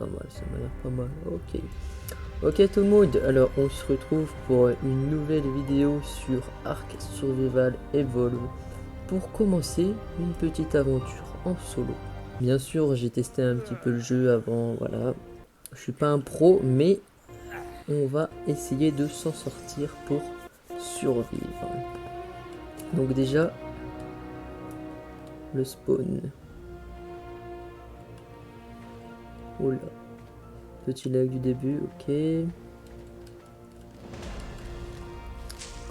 pas mal, ça m'a l'air pas mal. Ok. Ok tout le monde, alors on se retrouve pour une nouvelle vidéo sur Ark Survival Evolve. Pour commencer, une petite aventure en solo. Bien sûr, j'ai testé un petit peu le jeu avant, voilà. Je suis pas un pro, mais on va essayer de s'en sortir pour survivre. Donc déjà, le spawn. Oula. Petit lag du début, ok.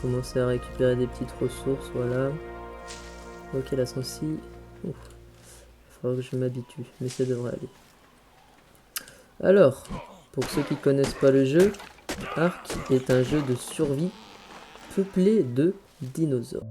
Commencer à récupérer des petites ressources, voilà. Ok, la sensi. Ouf. Il faudra que je m'habitue, mais ça devrait aller. Alors, pour ceux qui connaissent pas le jeu, Ark est un jeu de survie peuplé de dinosaures.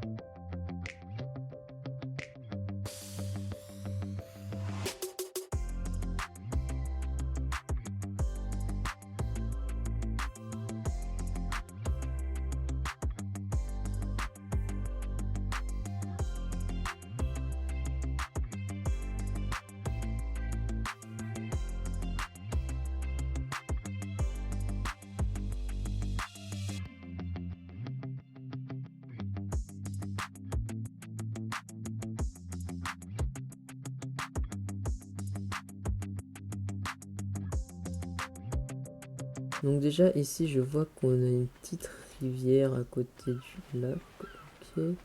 Donc déjà ici je vois qu'on a une petite rivière à côté du lac. Ok. Il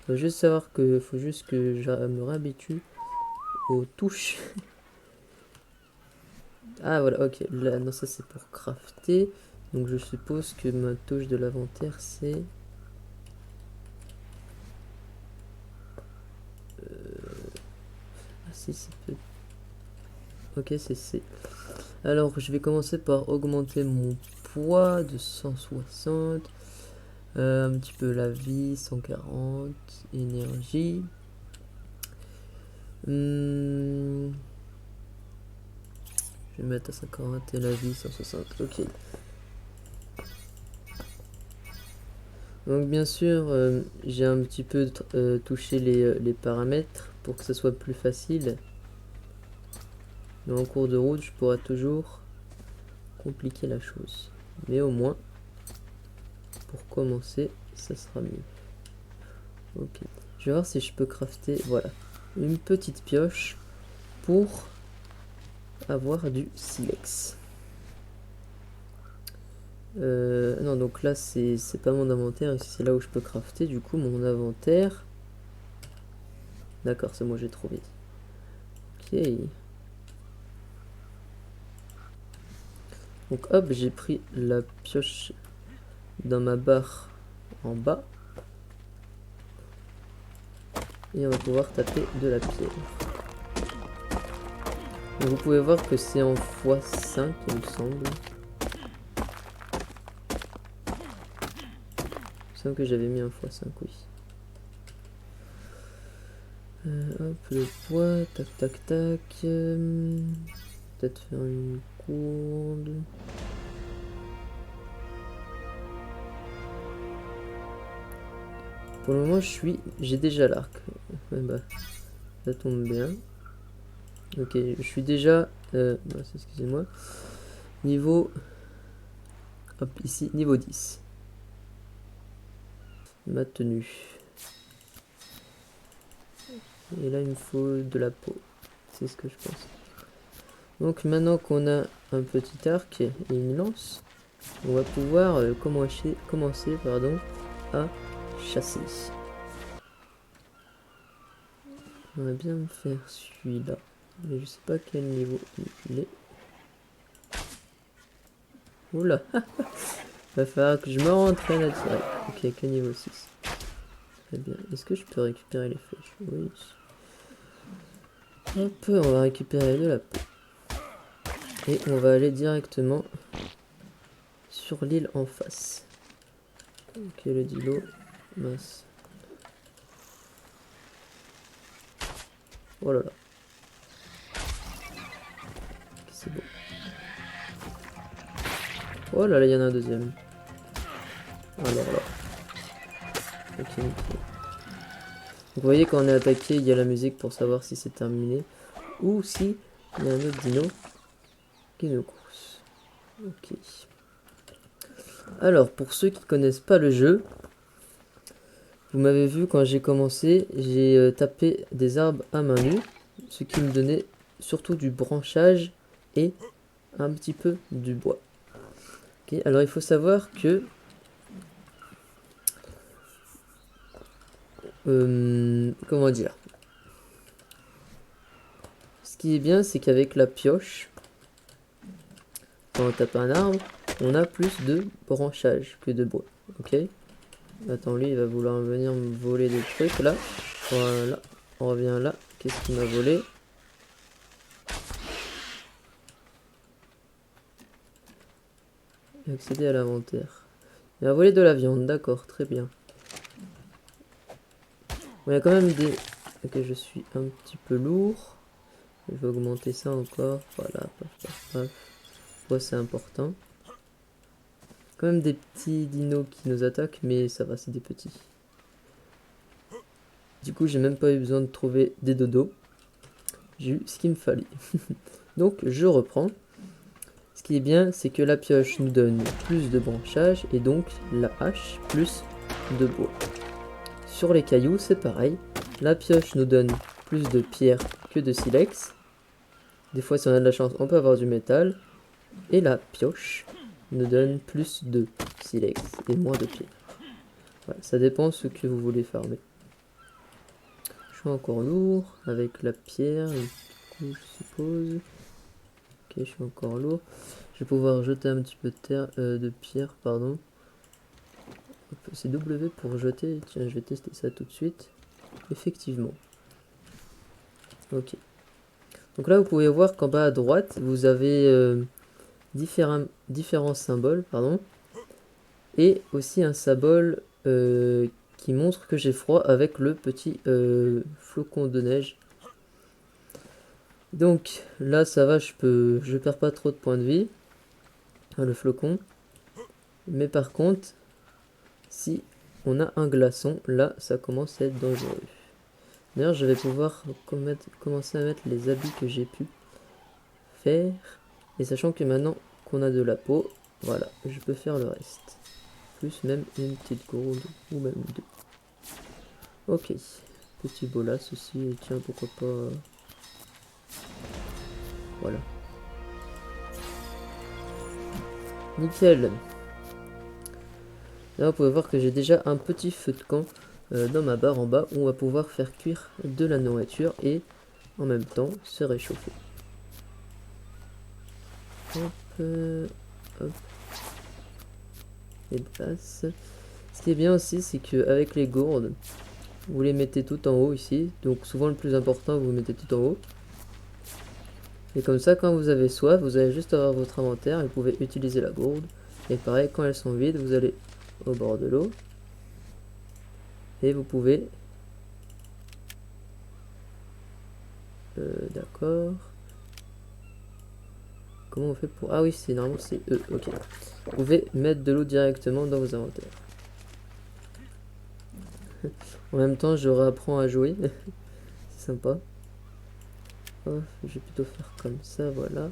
faut juste savoir que faut juste que je me réhabitue aux touches. Ah voilà, ok. Là, non, ça c'est pour crafter. Donc je suppose que ma touche de l'inventaire c'est... Ah si, c'est peut... Ok, c'est C. Alors je vais commencer par augmenter mon poids de 160. Un petit peu la vie, 140. Énergie. Je vais mettre à 140 et la vie 160. Ok. Donc bien sûr, j'ai un petit peu touché les paramètres pour que ce soit plus facile. Mais en cours de route, je pourrais toujours compliquer la chose. Mais au moins, pour commencer, ça sera mieux. Ok. Je vais voir si je peux crafter, voilà, une petite pioche pour avoir du silex. Non, donc là, c'est pas mon inventaire. Ici, c'est là où je peux crafter. Du coup, mon inventaire... D'accord, c'est moi, j'ai trouvé. Ok. Donc hop, j'ai pris la pioche dans ma barre en bas. Et on va pouvoir taper de la pierre. Donc vous pouvez voir que c'est en x5 il me semble. Il me semble que j'avais mis un x5, oui. Hop, le poids, tac tac tac. Peut-être faire une courbe. Pour le moment, j'ai déjà l'arc. Ouais, bah, ça tombe bien. Ok, je suis déjà, excusez-moi, niveau, hop, ici, niveau 10. Ma tenue. Et là, il me faut de la peau. C'est ce que je pense. Donc, maintenant qu'on a un petit arc et une lance, on va pouvoir commencer à chasser. On va bien me faire celui-là. Mais je sais pas quel niveau il est. Oula. Va falloir que je me rentraîne à tirer. Ok, quel niveau 6. Très bien. Est-ce que je peux récupérer les flèches? Oui. Hop, on va récupérer de la peau. Et on va aller directement sur l'île en face. Ok, le dilo. Mince. Oh là là. C'est beau. Oh là là, il y en a un deuxième. Alors là. Ok, nickel. Donc vous voyez, quand on est attaqué, il y a la musique pour savoir si c'est terminé. Ou si il y a un autre dino. Kinocross. Ok. Alors, pour ceux qui connaissent pas le jeu, vous m'avez vu quand j'ai commencé, j'ai tapé des arbres à main nue, ce qui me donnait surtout du branchage et un petit peu du bois. Ok, alors il faut savoir que comment dire, ce qui est bien, c'est qu'avec la pioche, quand on tape un arbre, on a plus de branchage que de bois. Ok. Attends, lui, il va vouloir venir me voler des trucs là. Voilà, on revient là. Qu'est-ce qu'il m'a volé? Accéder à l'inventaire. Il m'a volé de la viande, d'accord, très bien. Bon, il y a quand même des... Ok, je suis un petit peu lourd. Je vais augmenter ça encore. Voilà, paf, paf, paf. Ouais, c'est important. Quand même des petits dinos qui nous attaquent, mais ça va, c'est des petits. Du coup, j'ai même pas eu besoin de trouver des dodos. J'ai eu ce qu'il me fallait. Donc, je reprends. Ce qui est bien, c'est que la pioche nous donne plus de branchage et donc la hache plus de bois. Sur les cailloux, c'est pareil. La pioche nous donne plus de pierre que de silex. Des fois, si on a de la chance, on peut avoir du métal. Et la pioche nous donne plus de silex et moins de pierre. Voilà, ça dépend ce que vous voulez farmer. Je suis encore lourd avec la pierre, du coup, je suppose. Ok, je suis encore lourd. Je vais pouvoir jeter un petit peu de terre, de pierre, pardon. C'est W pour jeter. Tiens, je vais tester ça tout de suite. Effectivement. Ok. Donc là, vous pouvez voir qu'en bas à droite, vous avez différents symboles, pardon. Et aussi un symbole qui montre que j'ai froid avec le petit flocon de neige. Donc là, ça va, je perds pas trop de points de vie. Le flocon. Mais par contre, si on a un glaçon, là, ça commence à être dangereux. D'ailleurs, je vais pouvoir commencer à mettre les habits que j'ai pu faire. Et sachant que maintenant qu'on a de la peau, voilà, je peux faire le reste. Plus même une petite gourde, ou même deux. Ok, petit bolas aussi, et tiens, pourquoi pas... Voilà. Nickel. Là, vous pouvez voir que j'ai déjà un petit feu de camp dans ma barre en bas, où on va pouvoir faire cuire de la nourriture et en même temps se réchauffer. Hop, hop. Et place. Ce qui est bien aussi, c'est qu'avec les gourdes, vous les mettez tout en haut ici. Donc souvent le plus important, vous mettez tout en haut. Et comme ça, quand vous avez soif, vous allez juste avoir votre inventaire et vous pouvez utiliser la gourde. Et pareil, quand elles sont vides, vous allez au bord de l'eau. Et vous pouvez... d'accord. Comment on fait pour... Ah oui, c'est normalement c'est E, ok. Vous pouvez mettre de l'eau directement dans vos inventaires. En même temps, je réapprends à jouer. C'est sympa. Oh, je vais plutôt faire comme ça, voilà.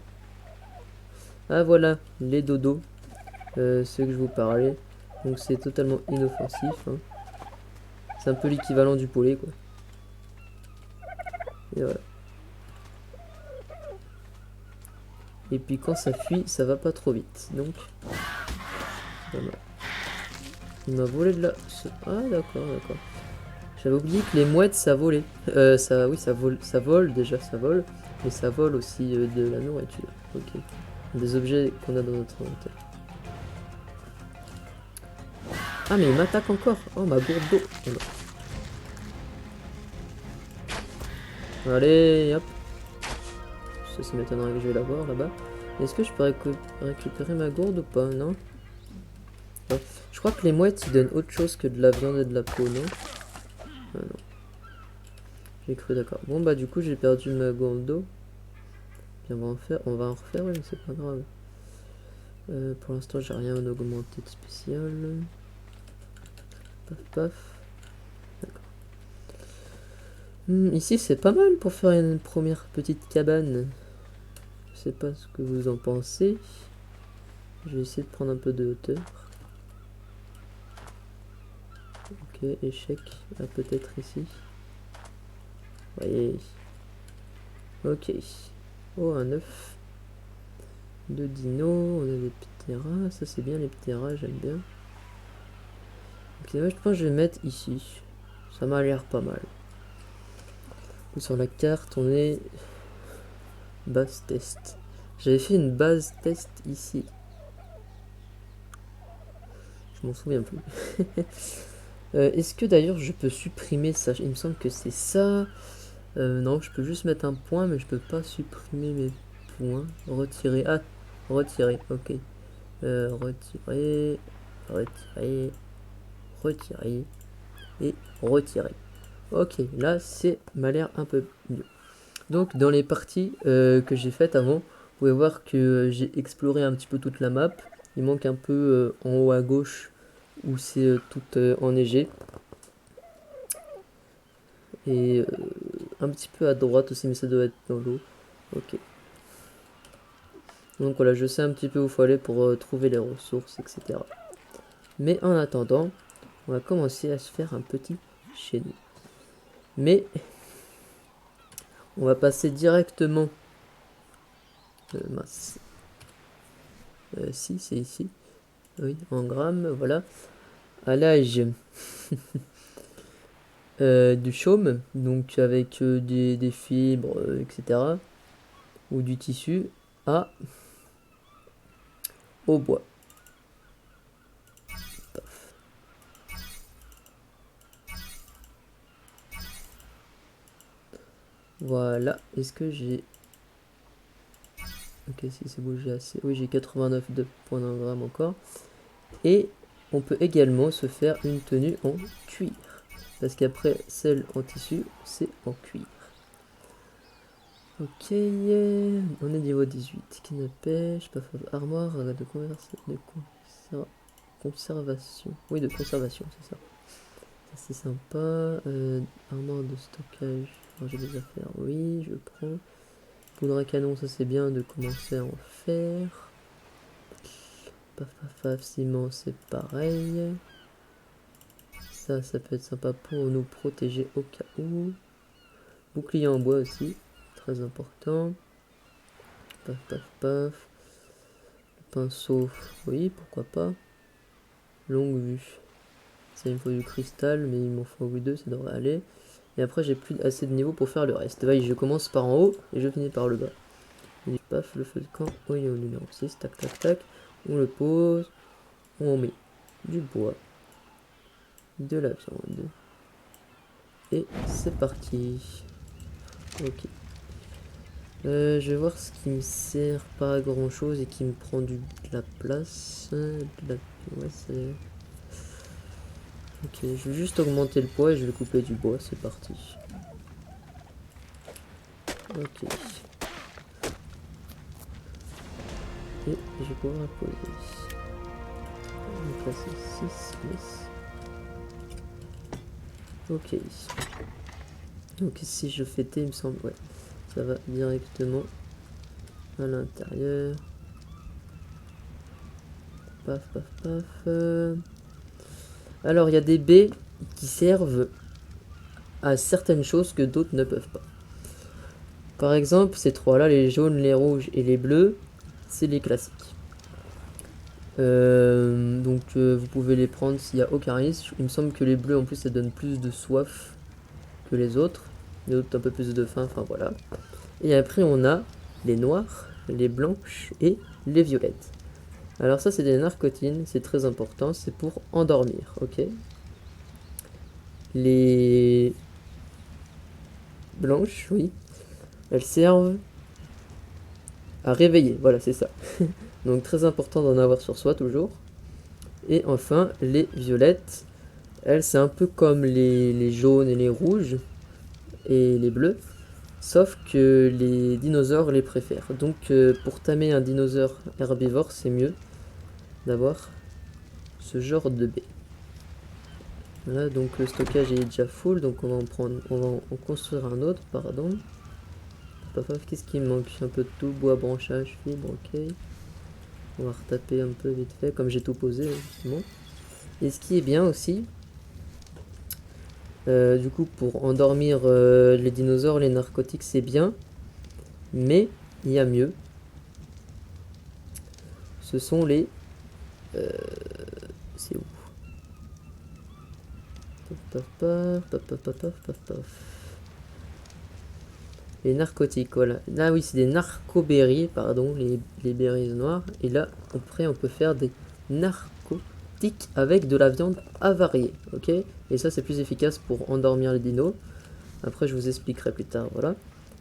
Ah voilà, les dodos. Ceux que je vous parlais. Donc c'est totalement inoffensif. Hein. C'est un peu l'équivalent du poulet, quoi. Et voilà. Et puis quand ça fuit, ça va pas trop vite. Donc, voilà. Il m'a volé de la... Ah d'accord, d'accord. J'avais oublié que les mouettes, ça volait. Oui, ça vole déjà, ça vole. Mais ça vole aussi de la nourriture. Ok. Des objets qu'on a dans notre inventaire. Ah mais il m'attaque encore. Oh ma gourde d'eau. Oh, non. Allez, hop. Ça m'étonnerait que je vais l'avoir là-bas. Est-ce que je peux récupérer ma gourde ou pas? Non. Ouais. Je crois que les mouettes ils donnent autre chose que de la viande et de la peau, non? Ah non. J'ai cru, d'accord. Bon bah du coup j'ai perdu ma gourde d'eau. Puis on va en refaire, oui, mais c'est pas grave. Pour l'instant j'ai rien augmenté de spécial. Paf paf. D'accord. Ici c'est pas mal pour faire une première petite cabane. Je sais pas ce que vous en pensez. Je vais essayer de prendre un peu de hauteur. Ok, échec. Ah, peut-être ici. Voyez. Ok. Oh, un œuf. Deux dinos. On a des ptéras. Ça, c'est bien les ptéras, j'aime bien. Ok, ouais, je pense que je vais mettre ici. Ça m'a l'air pas mal. Sur la carte, on est base test. J'avais fait une base test ici. Je m'en souviens plus. Est-ce que d'ailleurs je peux supprimer ça? Il me semble que c'est ça. Non, je peux juste mettre un point, mais je peux pas supprimer mes points. Retirer. Ah, retirer. Ok. Retirer. Retirer. Retirer. Et retirer. Ok, là, c'est m'a l'air un peu mieux. Donc, dans les parties que j'ai faites avant, vous pouvez voir que j'ai exploré un petit peu toute la map. Il manque un peu en haut à gauche où c'est tout enneigé. Et un petit peu à droite aussi, mais ça doit être dans l'eau. Ok. Donc voilà, je sais un petit peu où il faut aller pour trouver les ressources, etc. Mais en attendant, on va commencer à se faire un petit chez nous. Mais on va passer directement. Mince. Si, c'est ici. Oui, en grammes, voilà. À l'âge du chaume, donc avec des fibres, etc. Ou du tissu, au bois. Paf. Voilà, est-ce que j'ai... Ok, si c'est bougé assez. Oui, j'ai 89 de points d'engramme encore. Et on peut également se faire une tenue en cuir. Parce qu'après, celle en tissu, c'est en cuir. Ok, on est niveau 18. Canapé, je peux faire armoire de conservation. Oui, de conservation, c'est ça. Ça c'est sympa. Armoire de stockage, j'ai des affaires, oui, je prends. Poudre à canon, ça c'est bien de commencer à en faire. Paf paf paf, ciment, c'est pareil. Ça peut être sympa pour nous protéger au cas où. Bouclier en bois aussi, très important. Paf paf paf. Le pinceau, oui, pourquoi pas. Longue vue. Ça, il me faut du cristal, mais il m'en faut 2, ça devrait aller. Et après, j'ai plus assez de niveau pour faire le reste. Voyez, je commence par en haut et je finis par le bas. Et paf, le feu de camp, oui, au numéro 6, tac tac tac. On le pose, on met du bois, de la viande. Et c'est parti. Ok. Je vais voir ce qui me sert pas à grand chose et qui me prend de la place. Ouais, c'est... Ok, je vais juste augmenter le poids et je vais couper du bois, c'est parti. Ok. Et je vais pouvoir la poser. Donc là c'est 6, yes. Ok. Donc si je fais T, il me semble, ouais. Ça va directement à l'intérieur. Paf, paf, paf. Alors, il y a des baies qui servent à certaines choses que d'autres ne peuvent pas. Par exemple, ces trois-là, les jaunes, les rouges et les bleus, c'est les classiques. Vous pouvez les prendre s'il n'y a aucun risque. Il me semble que les bleus, en plus, ça donne plus de soif que les autres. Les autres, un peu plus de faim, enfin voilà. Et après, on a les noirs, les blanches et les violettes. Alors ça, c'est des narcotines, c'est très important, c'est pour endormir, ok. Les blanches, oui, elles servent à réveiller, voilà, c'est ça. Donc très important d'en avoir sur soi toujours. Et enfin, les violettes, elles, c'est un peu comme les jaunes et les rouges et les bleus, sauf que les dinosaures les préfèrent. Donc pour tamer un dinosaure herbivore, c'est mieux d'avoir ce genre de baie. Voilà, donc le stockage est déjà full, donc on va en construire un autre, pardon. paf, paf. Qu'est-ce qui me manque? Un peu de tout, bois, branchage, fibre, ok. On va retaper un peu vite fait, comme j'ai tout posé, justement. Et ce qui est bien aussi, du coup, pour endormir les dinosaures, les narcotiques, c'est bien. Mais il y a mieux. Ce sont les... c'est où? Paf, paf, paf, paf, paf, paf, paf, paf. Les narcotiques, voilà. Là, oui, c'est des narcoberries, pardon, les berries noires. Et là, après, on peut faire des narcotiques avec de la viande avariée, ok? Et ça, c'est plus efficace pour endormir les dinos. Après, je vous expliquerai plus tard, voilà.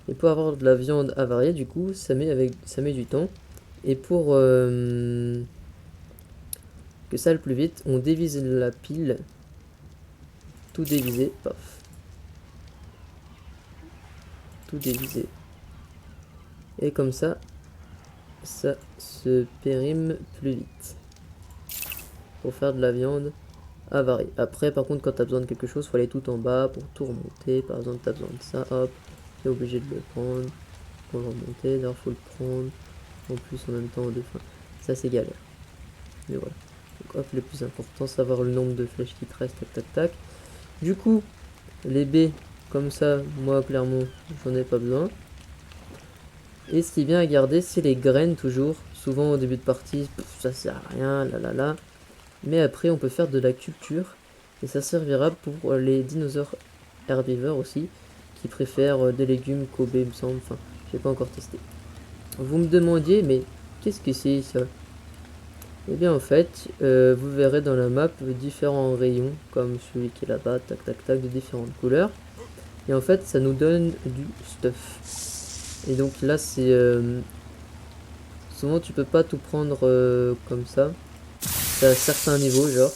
Et pour avoir de la viande avariée, du coup, ça met du temps. Et pour que ça aille plus vite, on dévise la pile. Tout dévisé, paf. Tout dévisé. Et comme ça se périme plus vite. Pour faire de la viande avariée. Après, par contre, quand tu as besoin de quelque chose, il faut aller tout en bas pour tout remonter. Par exemple, tu as besoin de ça, hop, tu es obligé de le prendre. Pour le remonter, d'ailleurs, faut le prendre. En plus, en même temps, enfin, ça c'est galère. Mais voilà. Donc, hop, le plus important, savoir le nombre de flèches qui te restent, tac, tac, tac. Du coup, les baies, comme ça, moi, clairement, j'en ai pas besoin. Et ce qui est bien à garder, c'est les graines, toujours. Souvent, au début de partie, ça sert à rien, là. Mais après, on peut faire de la culture. Et ça servira pour les dinosaures herbivores aussi, qui préfèrent des légumes Kobe, il me semble. Enfin, j'ai pas encore testé. Vous me demandiez, mais qu'est-ce que c'est ça? Et bien en fait, vous verrez dans la map différents rayons, comme celui qui est là-bas, tac tac tac, de différentes couleurs. Et en fait, ça nous donne du stuff. Et donc là, c'est... souvent, tu peux pas tout prendre comme ça. T'as certains niveaux, genre.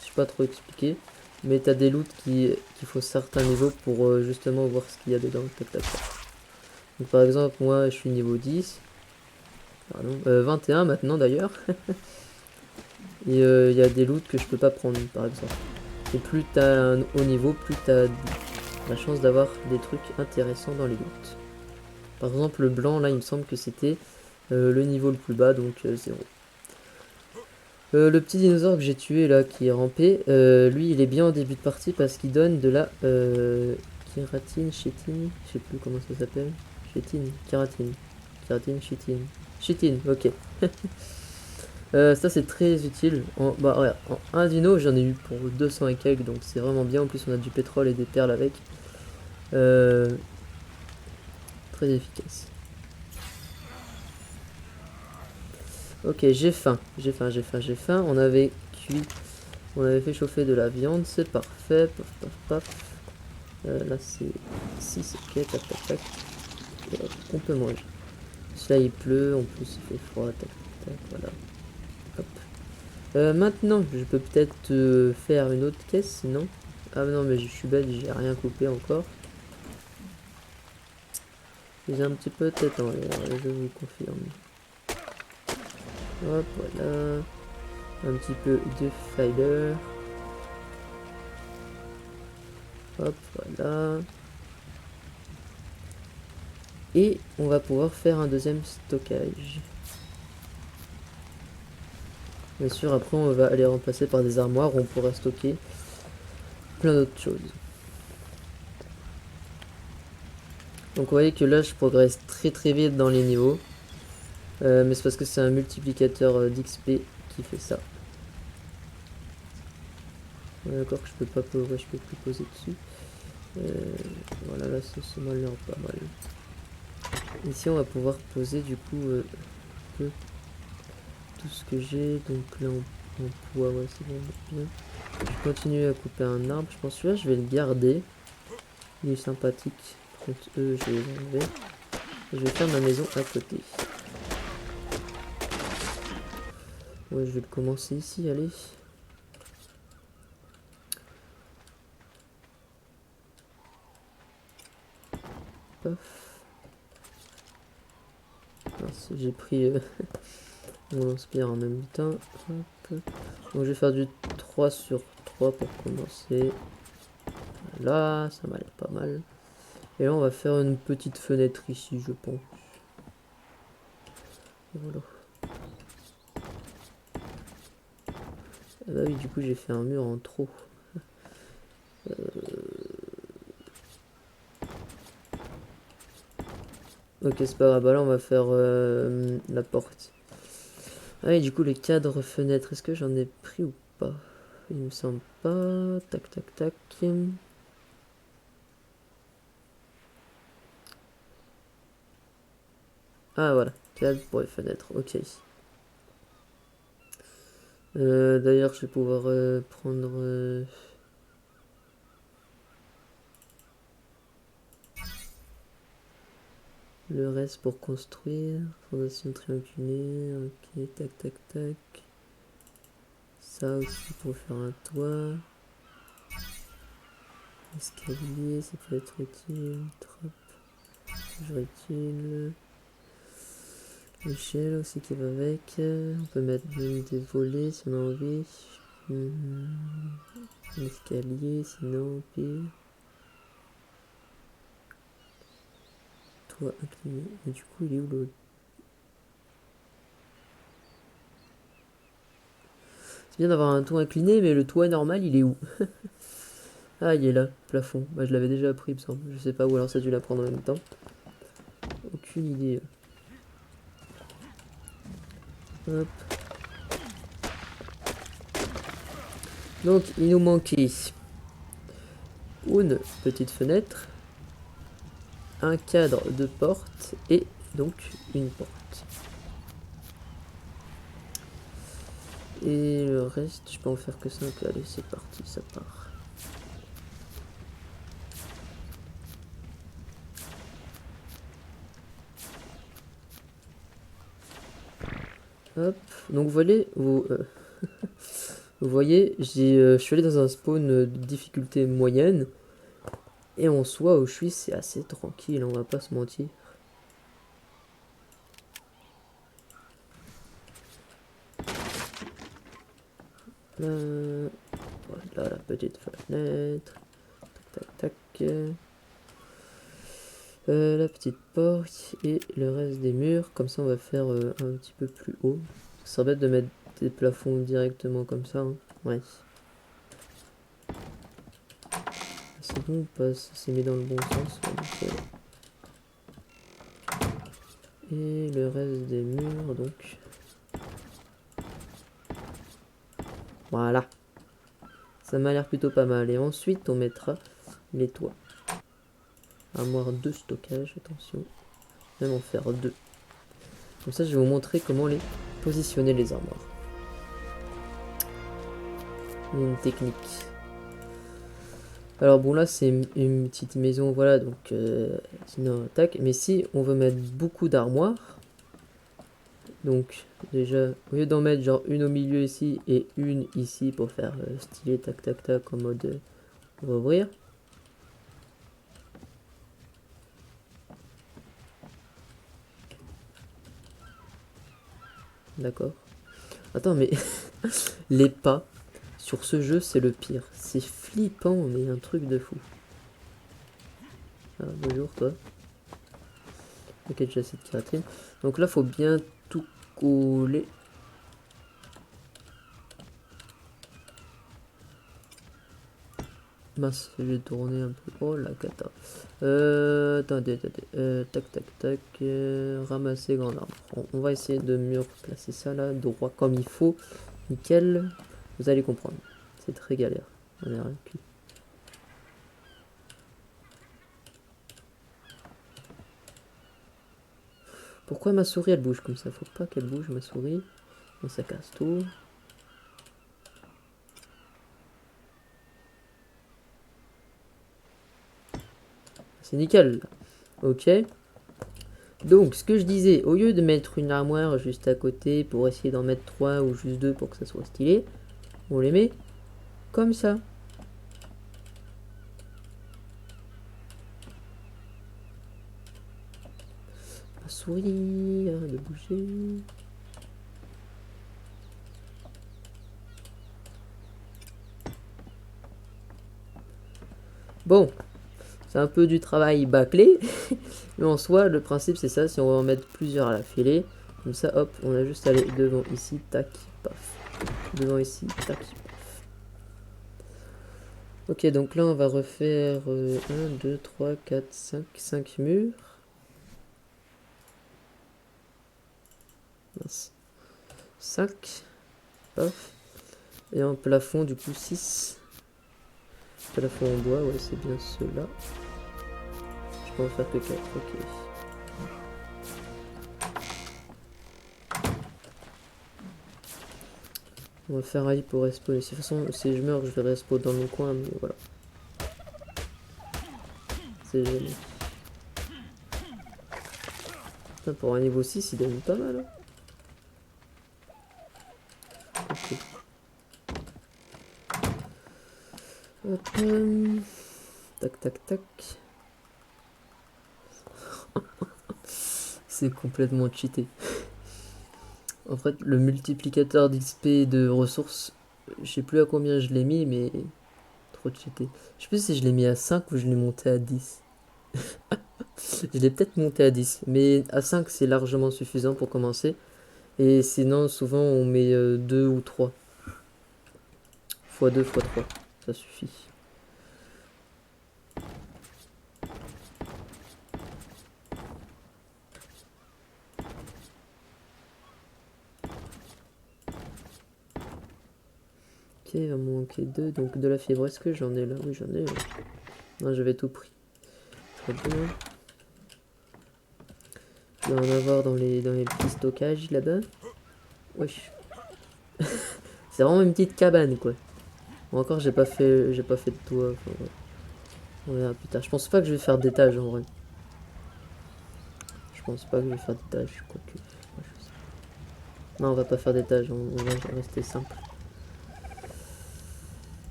Je sais pas trop expliquer. Mais t'as des loots qui font certains niveaux pour justement voir ce qu'il y a dedans, tac tac tac. Donc par exemple, moi, je suis niveau 10. Pardon, 21 maintenant d'ailleurs. Et il y a des loots que je peux pas prendre par exemple. Et plus t'as un haut niveau, plus t'as la chance d'avoir des trucs intéressants dans les loots. Par exemple le blanc là il me semble que c'était le niveau le plus bas, donc 0. Le petit dinosaure que j'ai tué là qui est rampé, lui il est bien en début de partie parce qu'il donne de la kératine, chétine, je sais plus comment ça s'appelle. Chétine, kératine, chétine. Chétine, ok. Ça c'est très utile. Bah ouais, en un dino j'en ai eu pour 200 et quelques, donc c'est vraiment bien. En plus on a du pétrole et des perles avec. Très efficace. Ok, j'ai faim. On avait cuit, on avait fait chauffer de la viande, c'est parfait. Paf paf paf. Là c'est 6, ok, tac tac tac. Et hop, on peut manger. Là il pleut, en plus il fait froid, tac tac tac, voilà. Hop. Maintenant, je peux peut-être faire une autre caisse, sinon. Ah non, mais je suis bête, j'ai rien coupé encore. J'ai un petit peu de tête en l'air, je vous confirme. Hop, voilà. Un petit peu de fiber. Hop, voilà. Et on va pouvoir faire un deuxième stockage. Bien sûr, après on va aller remplacer par des armoires où on pourra stocker plein d'autres choses. Donc vous voyez que là je progresse très vite dans les niveaux. Mais c'est parce que c'est un multiplicateur d'XP qui fait ça. D'accord que je peux pas poser, je peux plus poser dessus. Voilà, là c'est mal pas mal. Ici on va pouvoir poser du coup tout ce que j'ai. Donc là en poids, ouais c'est bon, bien. Je continue à couper un arbre. Je pense que là je vais le garder. Il est sympathique. Par contre eux je vais les enlever. Je vais faire ma maison à côté. Ouais, je vais le commencer ici, allez. Paf. J'ai pris mon inspire en même temps. Hop. Donc je vais faire du 3 sur 3 pour commencer. Là, ça m'a l'air pas mal. Et là, on va faire une petite fenêtre ici, je pense. Voilà. Ah bah oui, du coup, j'ai fait un mur en trop. Ok, c'est pas grave. Bah là, on va faire la porte. Ah oui, du coup, les cadres fenêtres, est-ce que j'en ai pris ou pas? Il me semble pas. Tac, tac, tac. Ah voilà, cadre pour les fenêtres, ok. D'ailleurs, je vais pouvoir prendre le reste pour construire. Fondation triangulaire, ok, tac, tac, tac. Ça aussi pour faire un toit. Escalier, ça peut être utile. Trappe, toujours utile. L'échelle aussi qui va avec. On peut mettre même des volets si on a envie. L'escalier, sinon, pire. Toit incliné. Et du coup, il est où l'autre? C'est bien d'avoir un toit incliné, mais le toit normal, il est où? Ah, il est là, plafond. Bah, je l'avais déjà appris, il me semble. Je sais pas, ou alors ça a dû l'apprendre en même temps. Aucune idée. Hop. Donc, il nous manquait une petite fenêtre, un cadre de porte et donc une porte. Et le reste, je peux en faire que 5. Allez, c'est parti, ça part. Hop. Donc, vous voyez, je suis allé dans un spawn de difficulté moyenne. Et en soi, où je suis, c'est assez tranquille, on va pas se mentir. Là, voilà la petite fenêtre. Tac, tac, tac. La petite porte et le reste des murs. Comme ça, on va faire un petit peu plus haut. Ça serait bête de mettre des plafonds directement comme ça. Hein. Ouais. C'est bon ou pas? Ça s'est mis dans le bon sens. Ouais, et le reste des murs, donc. Voilà. Ça m'a l'air plutôt pas mal. Et ensuite, on mettra les toits. Armoire de stockage, attention. Même en faire 2. Comme ça, je vais vous montrer comment les positionner les armoires. Une technique. Alors bon, là c'est une petite maison, voilà, donc sinon tac. Mais si on veut mettre beaucoup d'armoires, donc déjà au lieu d'en mettre genre une au milieu ici et une ici pour faire stylé tac tac tac en mode on va ouvrir. D'accord. Attends, mais les pas sur ce jeu c'est le pire. C'est flippant, mais un truc de fou. Ah, bonjour toi. Ok, j'ai assez de kératine. Donc là faut bien tout coller. Mince, j'ai tourné un peu. Oh la cata. Attendez. Tac, tac, tac. Ramasser grand arbre. On va essayer de mieux placer ça là, droit comme il faut. Nickel. Vous allez comprendre. C'est très galère. On est rien cul. Pourquoi ma souris elle bouge comme ça? Faut pas qu'elle bouge ma souris. Donc ça casse tout. C'est nickel. Ok. Donc, ce que je disais, au lieu de mettre une armoire juste à côté pour essayer d'en mettre 3 ou juste 2 pour que ça soit stylé, on les met comme ça. Ma souris, arrête de bouger. Bon, C'est un peu du travail bâclé. Mais en soi, le principe c'est ça. Si on va en mettre plusieurs à la filée, comme ça, hop, on a juste à aller devant ici, tac, paf. Devant ici, tac, paf. Ok, donc là on va refaire 1, 2, 3, 4, 5 murs. Mince. 5. Paf. Et en plafond, du coup, 6. Plafond en bois, ouais, c'est bien cela. Je peux en faire que 4, ok. On va faire aïe pour respawner. De toute façon, si je meurs, je vais respawn dans mon coin, mais voilà. C'est génial. Putain, pour un niveau 6, il donne pas mal. Hein. Ok. Hop, tac, tac, tac. C'est complètement cheaté. En fait, le multiplicateur d'XP et de ressources, je sais plus à combien je l'ai mis, mais trop cheaté. Je sais plus si je l'ai mis à 5 ou je l'ai monté à 10. Je l'ai peut-être monté à 10, mais à 5 c'est largement suffisant pour commencer. Et sinon, souvent on met 2 ou 3. x2, x3, ça suffit. Ok, il va me manquer 2, donc de la fibre, est-ce que j'en ai là? Oui, j'en ai. Non, j'avais tout pris. Très bien. Je dois en avoir dans les petits stockages là-bas. Wesh. C'est vraiment une petite cabane, quoi. Bon, encore, j'ai pas fait de toit. Enfin, ouais. On verra plus tard. Je pense pas que je vais faire d'étage en vrai. Je pense pas que je vais faire d'étage, quoique. Non, on va pas faire d'étage, on va rester simple.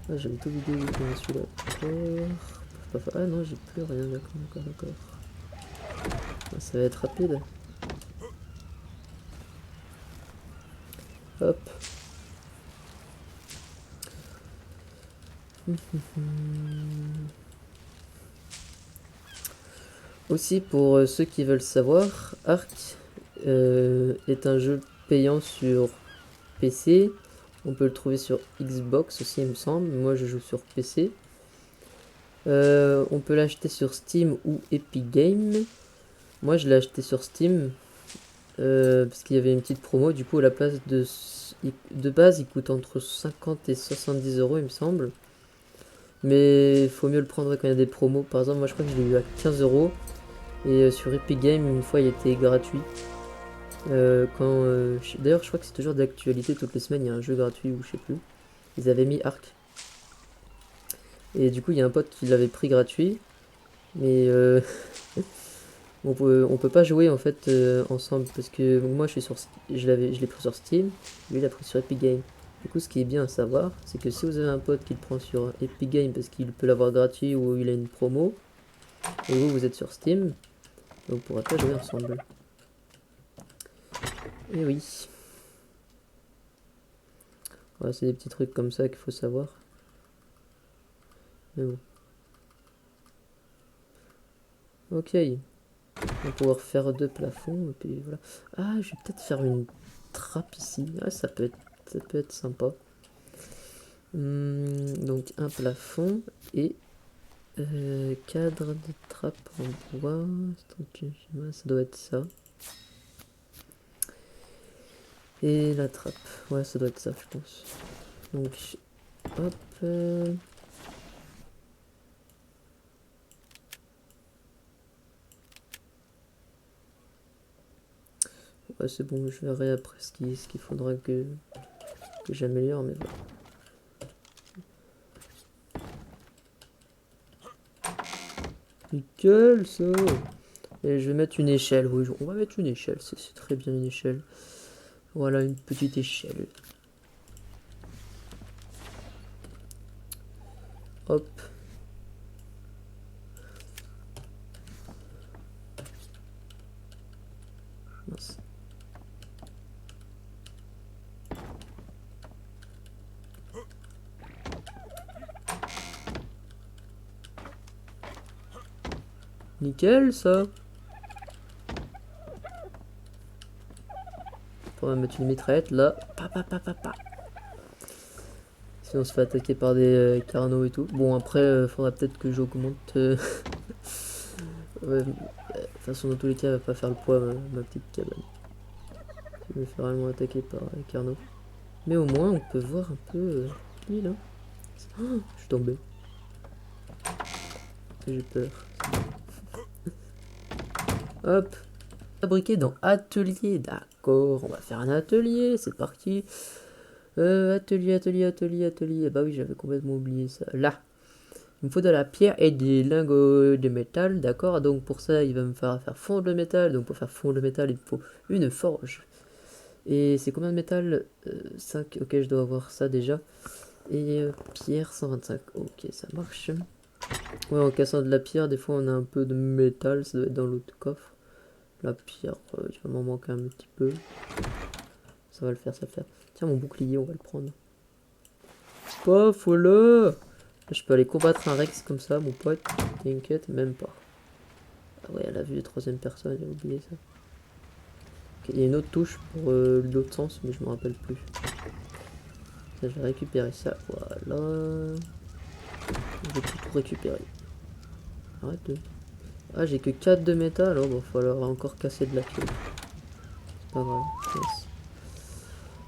Ah, j'avais tout vidé dans celui-là. D'accord. Ah non, j'ai plus rien, d'accord. Ah, ça va être rapide. Hop. Aussi, pour ceux qui veulent savoir, Ark est un jeu payant sur PC. On peut le trouver sur Xbox aussi, il me semble. Moi, je joue sur PC. On peut l'acheter sur Steam ou Epic Games. Moi, je l'ai acheté sur Steam parce qu'il y avait une petite promo. Du coup, à la place de base, il coûte entre 50 et 70 euros, il me semble. Mais il faut mieux le prendre quand il y a des promos. Par exemple, moi, je crois que je l'ai eu à 15 euros. Et sur Epic Games, une fois, il était gratuit. D'ailleurs, je crois que c'est toujours d'actualité. Toutes les semaines, il y a un jeu gratuit ou je sais plus. Ils avaient mis Ark. Et du coup, il y a un pote qui l'avait pris gratuit. Mais on peut pas jouer en fait ensemble. Parce que moi, je l'ai pris sur Steam. Lui, il l'a pris sur Epic Games. Du coup, ce qui est bien à savoir, c'est que si vous avez un pote qui le prend sur Epic Games parce qu'il peut l'avoir gratuit ou il a une promo, et vous êtes sur Steam, vous pourrez pas jouer ensemble. Et oui. Voilà, c'est des petits trucs comme ça qu'il faut savoir. Mais bon. Ok. On va pouvoir faire 2 plafonds. Et puis voilà. Ah, je vais peut-être faire une trappe ici. Ah, ça peut être sympa. Donc un plafond et cadre de trappe en bois. Ça doit être ça. Et la trappe. Ouais, ça doit être ça, je pense. Donc, hop. Ouais, c'est bon, je verrai après ce qu'il faudra que j'améliore, mais voilà. Nickel, ça. Et je vais mettre une échelle, oui, on va mettre une échelle, c'est très bien une échelle. Voilà, une petite échelle. Hop. Mince. Nickel, ça. On va mettre une mitraillette là. Pa, pa, pa, pa, pa. Sinon on se fait attaquer par des carnaux et tout. Bon après faudra peut-être que j'augmente. Ouais, de toute façon dans tous les cas elle va pas faire le poids ma petite cabane. Je me fais vraiment attaquer par les carnaux. Mais au moins on peut voir un peu l'île. Hein. Oh, je suis tombé. J'ai peur. Hop. Fabriqué dans atelier. D'accord. On va faire un atelier. C'est parti. Atelier. Bah oui, j'avais complètement oublié ça. Là. Il me faut de la pierre et des lingots de métal. D'accord. Donc pour ça, il va me faire fondre le métal. Donc pour faire fondre le métal, il me faut une forge. Et c'est combien de métal 5. Ok, je dois avoir ça déjà. Et pierre 125. Ok, ça marche. Ouais, en cassant de la pierre, des fois on a un peu de métal. Ça doit être dans l'autre coffre. La pierre, il va m'en manquer un petit peu. Ça va le faire, ça va le faire. Tiens, mon bouclier, on va le prendre. Paf, voilà. Je peux aller combattre un Rex comme ça, mon pote. T'inquiète, même pas. Ah ouais, elle a vu la troisième personne, j'ai oublié ça. Okay, il y a une autre touche pour l'autre sens, mais je me rappelle plus. Ça, je vais récupérer ça, voilà. Je vais tout récupérer. Arrête de... Ah, j'ai que 4 de métal, alors il va falloir encore casser de la pierre. C'est pas grave. Yes.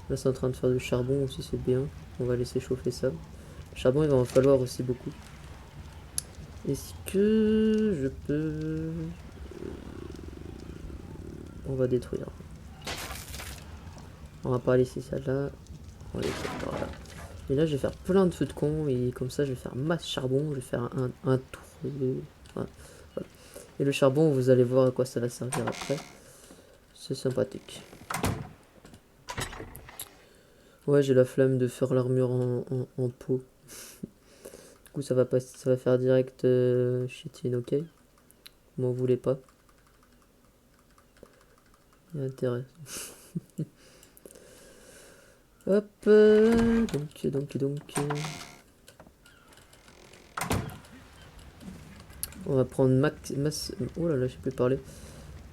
Là, c'est en train de faire du charbon aussi, c'est bien. On va laisser chauffer ça. Le charbon, il va en falloir aussi beaucoup. Est-ce que je peux... On va détruire. On va pas laisser ça là. On va laisser ça par là. Et là, je vais faire plein de feux de camp. Et comme ça, je vais faire masse charbon. Je vais faire un tour de... Voilà. Et le charbon, vous allez voir à quoi ça va servir après. C'est sympathique. Ouais, j'ai la flemme de faire l'armure en peau. Du coup, ça va faire direct chitine, ok? M'en voulez pas. Il y a intérêt. Hop, donc. On va prendre masse. Oh là là, je sais plus parler.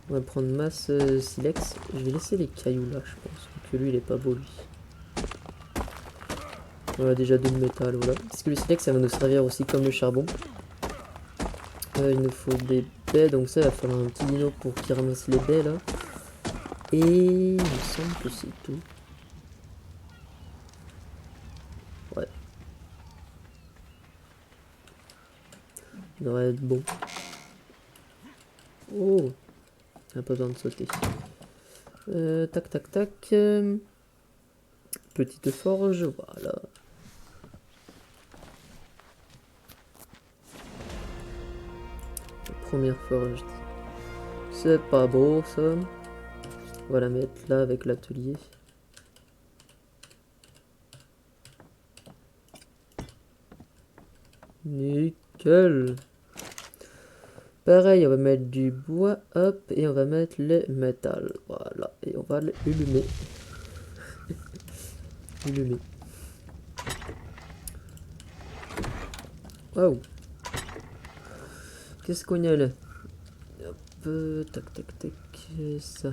On va prendre masse silex. Je vais laisser les cailloux là, je pense. Que lui, il est pas beau, lui. Voilà, déjà 2 de métal, voilà. Parce que le silex, ça va nous servir aussi comme le charbon. Il nous faut des baies, donc ça, il va falloir un petit dino pour qu'il ramasse les baies là. Et il me semble que c'est tout. Ouais. Il devrait être bon. Oh, on n'a pas besoin de sauter. Tac. Petite forge, voilà. La première forge. C'est pas beau ça. On va la mettre là avec l'atelier. Nickel. Pareil, on va mettre du bois, hop, et on va mettre le métal. Voilà, et on va l'allumer. Allumer. Waouh. Qu'est-ce qu'on a là? Hop, tac, ça.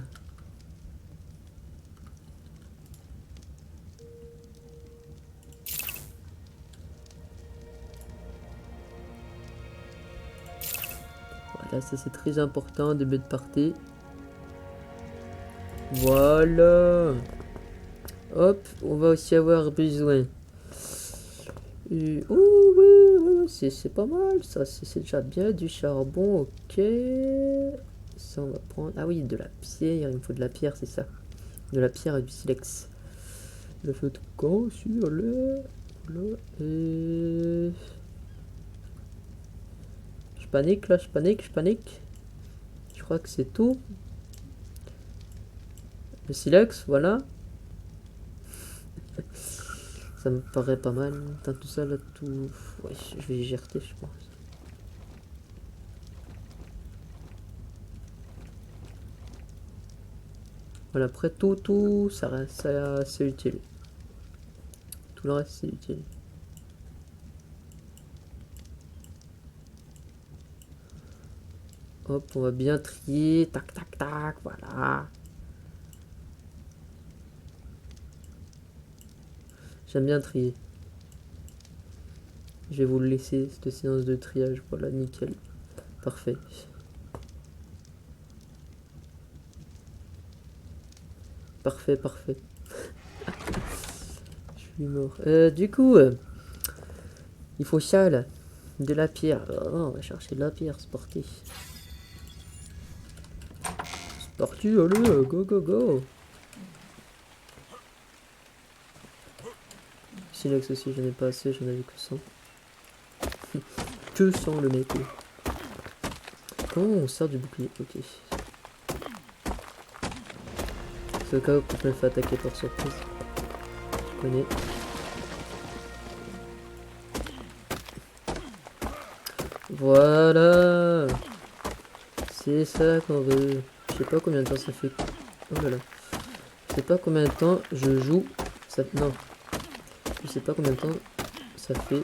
Voilà, ça c'est très important de mettre par terre. Voilà. Hop, on va aussi avoir besoin. Oh oui, c'est pas mal, ça c'est déjà bien du charbon, ok. Ça on va prendre. Ah oui, de la pierre, il me faut de la pierre, c'est ça. De la pierre et du silex. Le feu de camp sur le. Là, et... Je panique là, je panique. Je crois que c'est tout. Le silex, voilà. Ça me paraît pas mal. T'as tout ça là, tout. Ouais, je vais gérer, je pense. Voilà, après tout, ça reste, c'est utile. Tout le reste, c'est utile. Hop, on va bien trier. Tac, tac, tac, voilà. J'aime bien trier. Je vais vous le laisser, cette séance de triage. Voilà, nickel. Parfait. Parfait, parfait. Je suis mort. Du coup, il faut ça, là. De la pierre. Oh, on va chercher de la pierre, c'est parti. C'est parti, allez, go, go, go. Silex aussi, j'en ai pas assez, j'en avais que 100. Que 100 le mec. Comment on sort du bouclier? Ok. C'est au cas où je me fais attaquer par surprise. Je connais. Voilà. C'est ça qu'on veut. Je sais pas combien de temps ça fait. Oh là là. Je sais pas combien de temps je joue. Ça... Non. Je sais pas combien de temps ça fait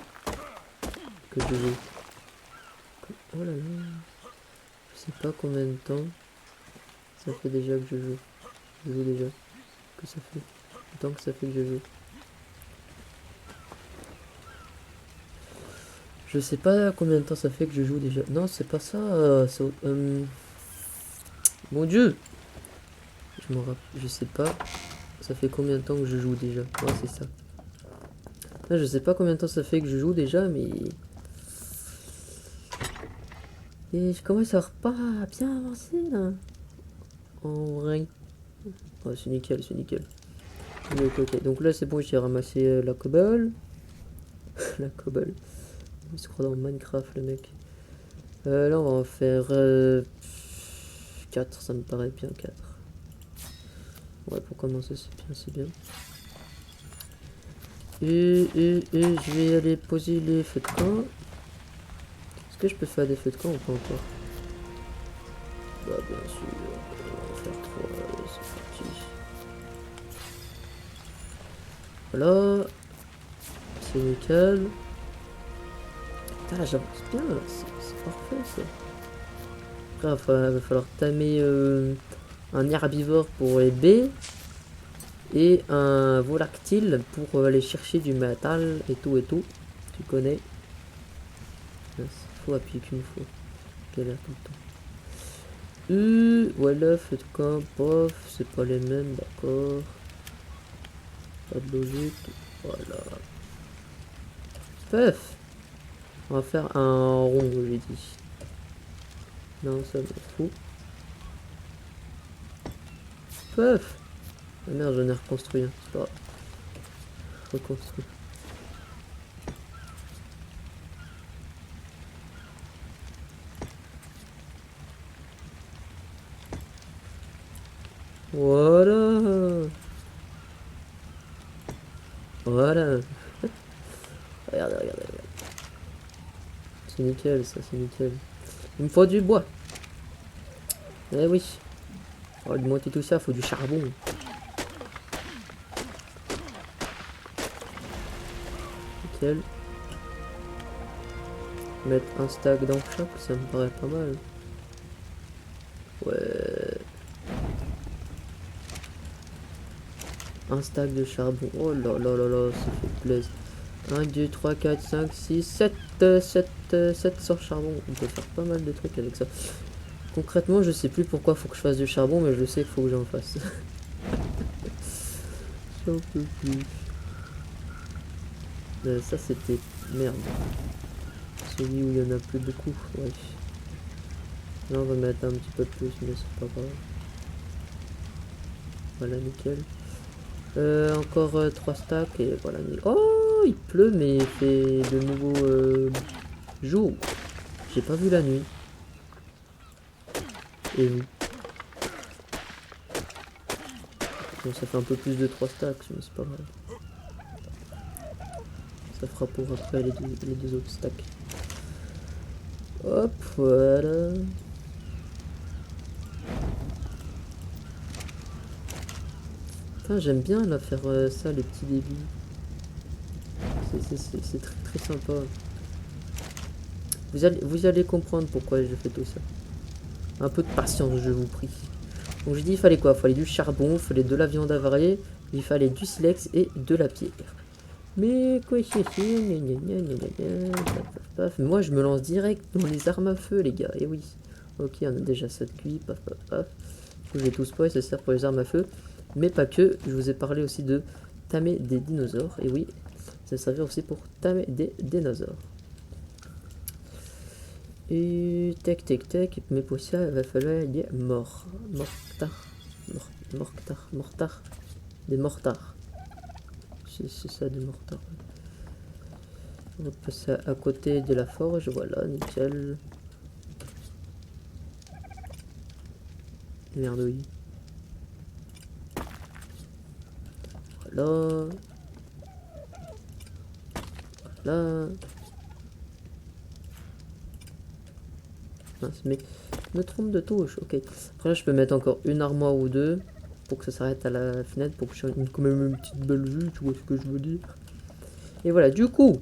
que je joue. Oh là là. Je sais pas combien de temps ça fait déjà que je joue. Je joue déjà. Que ça fait. Le temps que ça fait que je joue. Je sais pas combien de temps ça fait que je joue déjà. Non, c'est pas ça. Mon Dieu. Je sais pas. Ça fait combien de temps que je joue déjà. Ouais, c'est ça. Là, je sais pas combien de temps ça fait que je joue déjà, mais... Et je commence à pas bien avancer, là. En vrai. Ouais, c'est nickel, c'est nickel. Ok, ok. Donc là, c'est bon, j'ai ramassé la cobble. La cobble. Il se croit dans Minecraft, le mec. Là, on va en faire 4, ça me paraît bien, 4. Ouais, pour commencer, c'est bien, c'est bien. Et je vais aller poser les feux de camp. Est-ce que je peux faire des feux de camp ou pas encore? Bah, bien sûr, on va faire 3, allez, c'est parti. Voilà. C'est nickel. Putain, là, j'avance bien, là, c'est parfait, ça. Après, il va falloir tamer un herbivore pour les baies. Et un volactile pour aller chercher du métal et tout et tout. Tu connais. Il faut appuyer qu'une fois. Galère tout le temps. Voilà, feu de camp, bof, c'est pas les mêmes, d'accord. Pas de logique. Voilà. Pef. On va faire un rond, j'ai dit. Non, ça me fout. Pef. Ah merde, j'en ai reconstruit un. C'est pas grave. Reconstruit. Voilà. Voilà. Regardez, regardez, regardez. C'est nickel, ça, c'est nickel. Il me faut du bois. Eh oui. Pour augmenter tout ça, il faut du charbon. Nickel. Mettre un stack dans chaque, ça me paraît pas mal. Ouais. Un stack de charbon. Oh là là là là, ça fait plaisir. 1, 2, 3, 4, 5, 6, 7, 700 charbon. On peut faire pas mal de trucs avec ça. Concrètement, je sais plus pourquoi faut que je fasse du charbon, mais je sais qu'il faut que j'en fasse. J'en peux plus. Ça c'était... Merde. Celui où il y en a plus beaucoup. Ouais. Là on va mettre un petit peu plus, mais c'est pas grave. Voilà, nickel. Encore 3 stacks et voilà. Oh, il pleut, mais il fait de nouveau jour. J'ai pas vu la nuit. Et vous? Bon, ça fait un peu plus de 3 stacks, mais c'est pas grave. Ça fera pour après les deux autres stacks. Hop, voilà. Putain, j'aime bien là faire ça, les petits débuts. C'est très très sympa. Vous allez comprendre pourquoi je fais tout ça. Un peu de patience, je vous prie. Donc j'ai dit il fallait quoi? Il fallait du charbon, il fallait de la viande avariée, il fallait du silex et de la pierre. Mais quoi c'est paf. Moi je me lance direct dans les armes à feu les gars, et oui. Ok, on a déjà 7 cuits, paf. J'ai tout spoil, ça sert pour les armes à feu. Mais pas que, je vous ai parlé aussi de tamer des dinosaures, et oui, ça servir aussi pour tamer des dinosaures. Et tac, mais pour ça, il va falloir des mortards. Des mortards. C'est ça, des mortards. On va passer à côté de la forge, voilà, nickel. Merde, oui. Voilà. Voilà. Mince, mais je me trompe de touche, ok. Après là, je peux mettre encore une armoire ou deux pour que ça s'arrête à la fenêtre, pour que j'ai quand même une petite belle vue, tu vois ce que je veux dire. Et voilà, du coup,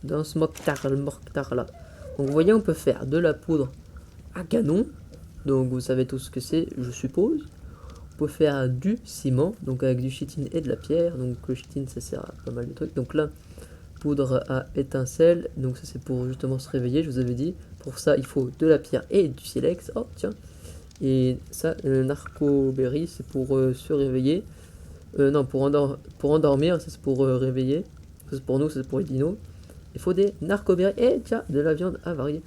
dans ce mortar là, donc vous voyez, on peut faire de la poudre à canon, donc vous savez tout ce que c'est, je suppose. On peut faire du ciment, donc avec du chitine et de la pierre, donc le chitine ça sert à pas mal de trucs. Donc là, poudre à étincelle, donc ça c'est pour justement se réveiller, je vous avais dit. Pour ça, il faut de la pierre et du silex, oh tiens. Et ça, le narcoberry, c'est pour se réveiller. Non, pour endormir, ça c'est pour réveiller. Ça c'est pour nous, ça c'est pour les dinos. Il faut des narcoberry et tiens, de la viande avariée.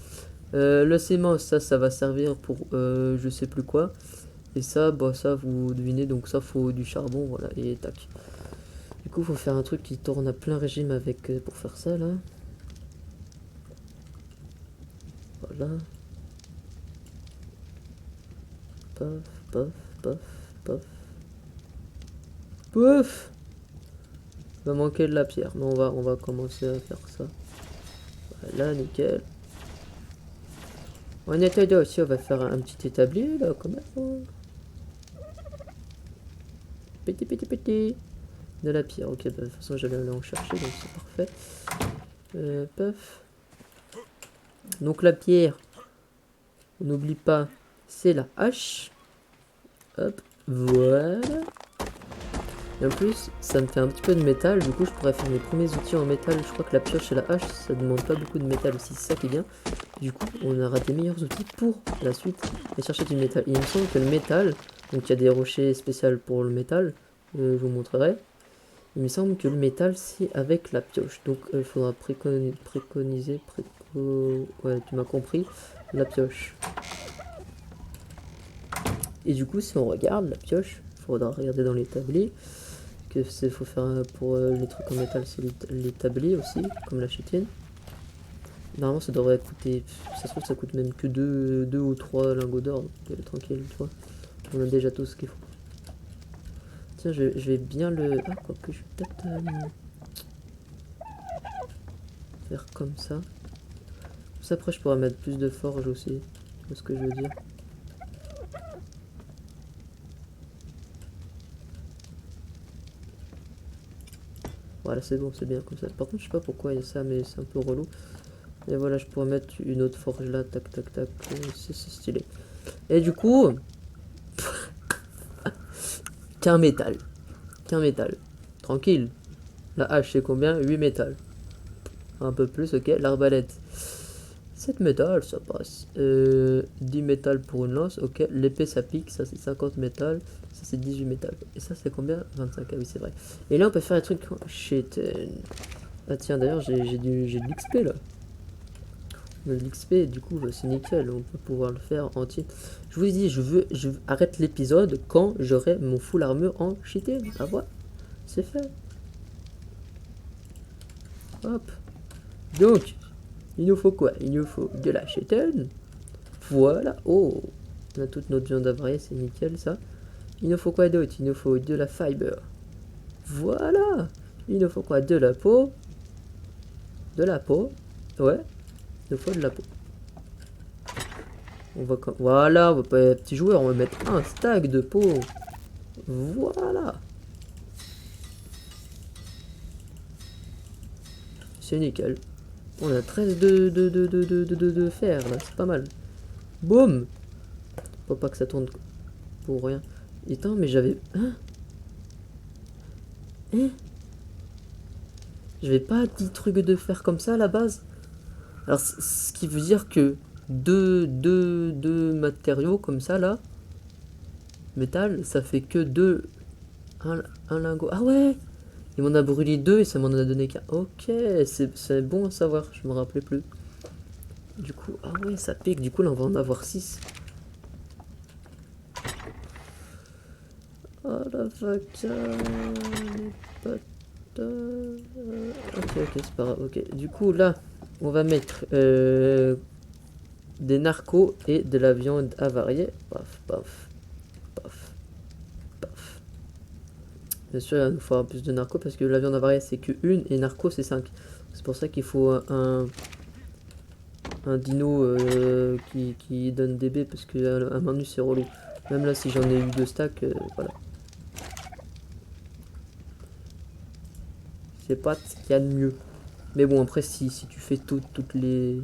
Le ciment, ça va servir pour je sais plus quoi. Et ça, bah ça vous devinez, donc ça faut du charbon, voilà, et tac. Du coup, faut faire un truc qui tourne à plein régime avec pour faire ça là. Voilà. Paf. Pouf. Il va manquer de la pierre, mais on va commencer à faire ça. Voilà, nickel. En état aussi, on va faire un petit établi là, quand même. Petit. De la pierre, ok, bah, de toute façon j'allais aller en chercher, donc c'est parfait. Paf. Donc la pierre, on n'oublie pas, c'est la hache. Hop, voilà. Et en plus, ça me fait un petit peu de métal, du coup je pourrais faire mes premiers outils en métal. Je crois que la pioche et la hache, ça demande pas beaucoup de métal aussi, c'est ça qui est bien. Du coup, on aura des meilleurs outils pour la suite et chercher du métal. Et il me semble que le métal, donc il y a des rochers spéciaux pour le métal, je vous montrerai. Il me semble que le métal c'est avec la pioche, donc il faudra préconiser, ouais tu m'as compris, la pioche. Et du coup si on regarde la pioche, il faudra regarder dans les tablés, que c'est faut faire pour les trucs en métal, c'est les tablés aussi, comme la chitine. Normalement ça devrait coûter, ça se trouve ça coûte même que 2 ou 3 lingots d'or, donc tranquille, tu vois. On a déjà tout ce qu'il faut. Tiens, je vais bien le... Ah, quoique je vais peut-être faire comme ça. Comme ça, après, je pourrais mettre plus de forge aussi. C'est ce que je veux dire. Voilà, c'est bon, c'est bien comme ça. Par contre, je sais pas pourquoi il y a ça, mais c'est un peu relou. Et voilà, je pourrais mettre une autre forge là, tac. C'est stylé. Et du coup... qu'un métal. Tranquille. La hache, c'est combien? 8 métal. Un peu plus, ok. L'arbalète. 7 métal, ça passe. 10 métal pour une lance, ok. L'épée, ça pique, ça c'est 50 métal. Ça c'est 18 métal. Et ça c'est combien? 25, ah oui, c'est vrai. Et là, on peut faire des trucs... Shit. Ah tiens, d'ailleurs, j'ai de l'XP là. De l'XP, du coup, c'est nickel. On peut pouvoir le faire entier. Je vous dis, je arrête l'épisode quand j'aurai mon full armure en cheaté. Ah voilà, c'est fait. Hop. Donc, il nous faut quoi? Il nous faut de la chétane. Voilà. Oh, on a toute notre viande avariée, c'est nickel ça. Il nous faut quoi d'autre? Il nous faut de la fiber. Voilà. Il nous faut quoi? De la peau. Ouais. Il nous faut de la peau. Voilà, on va pas être petit joueur, on va mettre un stack de peau. Voilà. C'est nickel. On a 13 de fer là, c'est pas mal. Boum. Faut pas que ça tourne pour rien. Et attends, mais j'avais... Hein? Hein? J'avais pas dit truc de fer comme ça à la base. Alors, ce qui veut dire que deux matériaux comme ça, là, métal, ça fait que un lingot. Ah ouais! Il m'en a brûlé deux et ça m'en a donné qu'un. Ok, c'est bon à savoir, je me rappelais plus. Du coup, ah ouais, ça pique. Du coup, là, on va en avoir 6. Oh la vaca, les patates. Ok, c'est pas grave. Ok, du coup, là, on va mettre des narcos et de la viande avariée. Paf, paf, paf, paf. Bien sûr, il nous faudra plus de narcos parce que la viande avariée c'est que 1 et narco c'est 5. C'est pour ça qu'il faut un dino qui donne des baies parce que un manu c'est relou. Même là, si j'en ai eu 2 stacks, voilà. C'est pas ce qu'il y a de mieux. Mais bon, après, si tu fais toutes les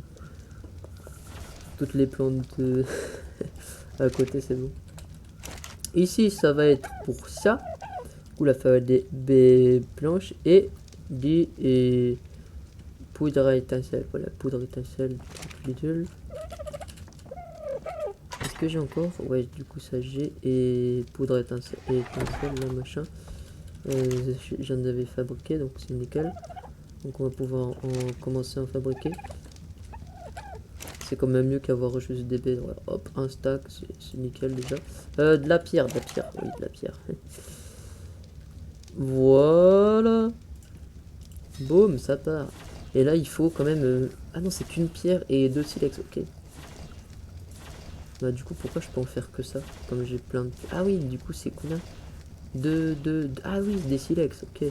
plantes à côté, c'est bon. Ici, ça va être pour ça. Du coup, là, ça va être des baies blanches et des poudre à étincelle. Voilà, poudre à étincelle, bidule. Est-ce que j'ai encore? Ouais, du coup, ça j'ai. Et poudre à étincelle, là, machin. J'en avais fabriqué, donc c'est nickel. Donc, on va pouvoir commencer à en fabriquer. C'est quand même mieux qu'avoir juste des baies. Ouais, hop, un stack, c'est nickel déjà. De la pierre, oui, de la pierre. Voilà. Boum, ça part. Et là, il faut quand même... Ah non, c'est qu'une pierre et 2 silex, ok. Bah du coup, pourquoi je peux en faire que ça? Comme j'ai plein de... Ah oui, du coup, c'est combien? Ah oui, des silex, ok.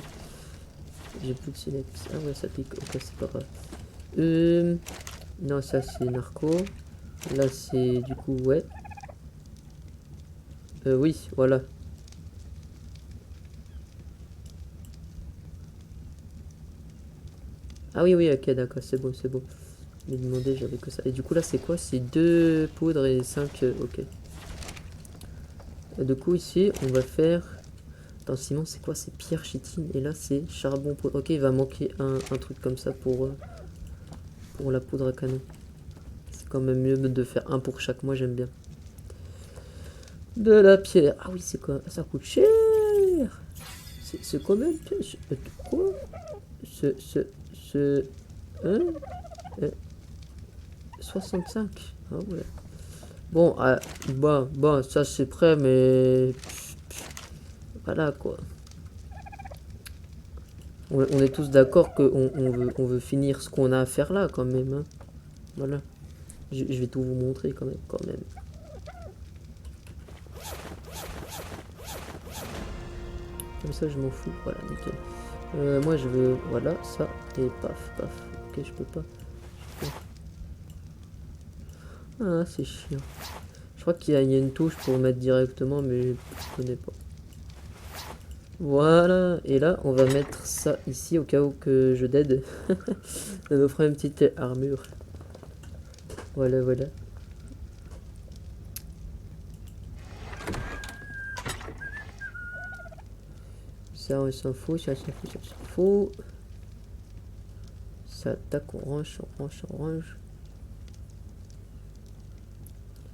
J'ai plus de silex. Ah ouais, ça pique, ok, c'est pas grave. Non, ça c'est narco. Là, c'est du coup, ouais. Oui, voilà. Ah oui, oui, ok, d'accord, c'est bon, c'est bon. Mais demandé, j'avais que ça. Et du coup, là, c'est quoi? C'est 2 poudres et 5, ok. Et du coup, ici, on va faire... Dans le ciment, c'est quoi? C'est pierre chitine. Et là, c'est charbon poudre. Ok, il va manquer un truc comme ça pour la poudre à canon. C'est quand même mieux de faire un pour chaque. Moi, j'aime bien. De la pierre. Ah oui, c'est quoi? Ça coûte cher. C'est combien de pièces? Quoi? Hein? 65. Ah ouais. Bon, bon, ça c'est prêt, mais... Voilà, quoi. On est tous d'accord qu'on on veut finir ce qu'on a à faire là, quand même. Hein. Voilà. Je vais tout vous montrer, quand même. Comme ça, je m'en fous. Voilà, nickel. Moi, je veux... Voilà, ça. Et paf, paf. Ok, je peux pas. Ah, c'est chiant. Je crois qu'il y a une touche pour mettre directement, mais je connais pas. Voilà, et là on va mettre ça ici au cas où que je dead. Ça nous fera une petite armure. Voilà, voilà. Ça on s'en fout, ça s'en fout, ça s'en fout. Ça tac, on range.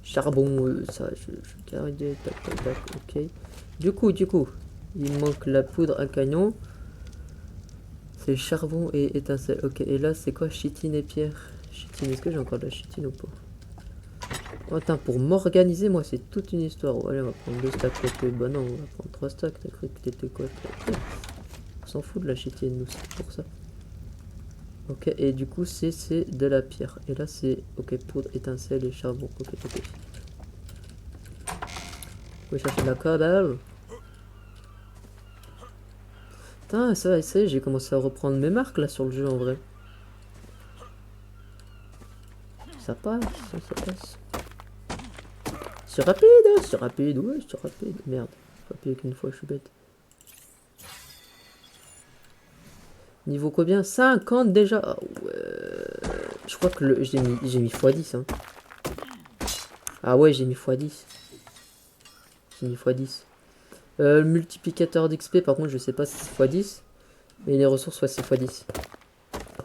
Charbon, ça je garde, tac, ok. Du coup, il manque la poudre à canon. C'est charbon et étincelle. Ok, et là c'est quoi? Chitine et pierre. Chitine, est-ce que j'ai encore de la chitine ou pas? Oh, attends, pour m'organiser, moi c'est toute une histoire. Allez, on va prendre 2 stacks. Bah non, on va prendre 3 stacks. T'as cru que t'étais quoi? On s'en fout de la chitine, nous, c'est pour ça. Ok, et du coup c'est de la pierre. Et là c'est, ok, poudre, étincelle et charbon. Ok. On va chercher de la cabale. Putain, ça y est, j'ai commencé à reprendre mes marques là sur le jeu en vrai. Ça passe, ça passe. C'est rapide, ouais, c'est rapide. Merde, faut appuyer qu'une fois, je suis bête. Niveau combien? 50 déjà. Ah ouais. Je crois que j'ai mis x10. Hein. Ah ouais, j'ai mis x10. J'ai mis x10. Le multiplicateur d'XP, par contre, je sais pas si c'est x10. Mais les ressources, ouais, c'est x10.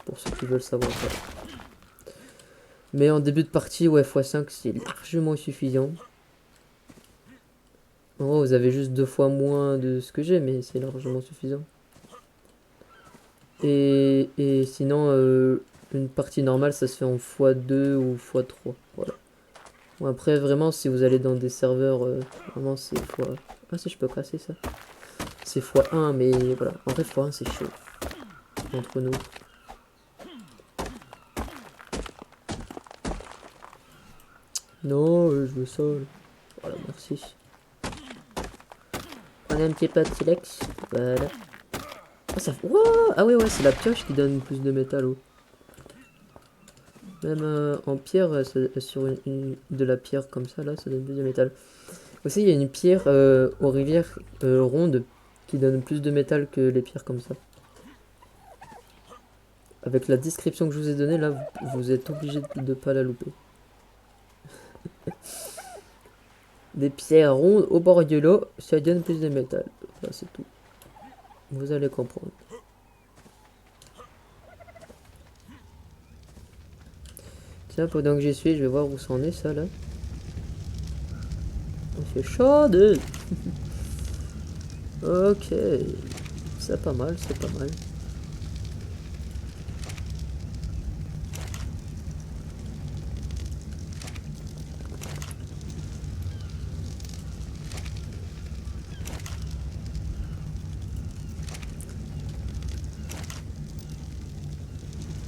Pour ceux qui veulent savoir ça. Mais en début de partie, ouais, x5, c'est largement suffisant. En gros, vous avez juste 2 fois moins de ce que j'ai, mais c'est largement suffisant. Et sinon, une partie normale, ça se fait en x2 ou x3. Voilà. Bon, après, vraiment, si vous allez dans des serveurs, vraiment, c'est x... Ah si, je peux casser ça. C'est x1, mais voilà. En fait, x1, c'est chaud. Entre nous. Non, je veux ça. Voilà, merci. Prenez un petit peu de silex. Voilà. Ah, ça... Wow, ah ouais, ouais, c'est la pioche qui donne plus de métal. Oh. Même en pierre, sur de la pierre comme ça, là, ça donne plus de métal. Aussi, il y a une pierre aux rivières rondes qui donne plus de métal que les pierres comme ça. Avec la description que je vous ai donnée, là, vous êtes obligé de ne pas la louper. Des pierres rondes au bord de l'eau, ça donne plus de métal. Voilà, c'est tout. Vous allez comprendre. Tiens, pendant que j'y suis, je vais voir où ça en est, ça, là. C'est chaud. Ok. C'est pas mal, c'est pas mal.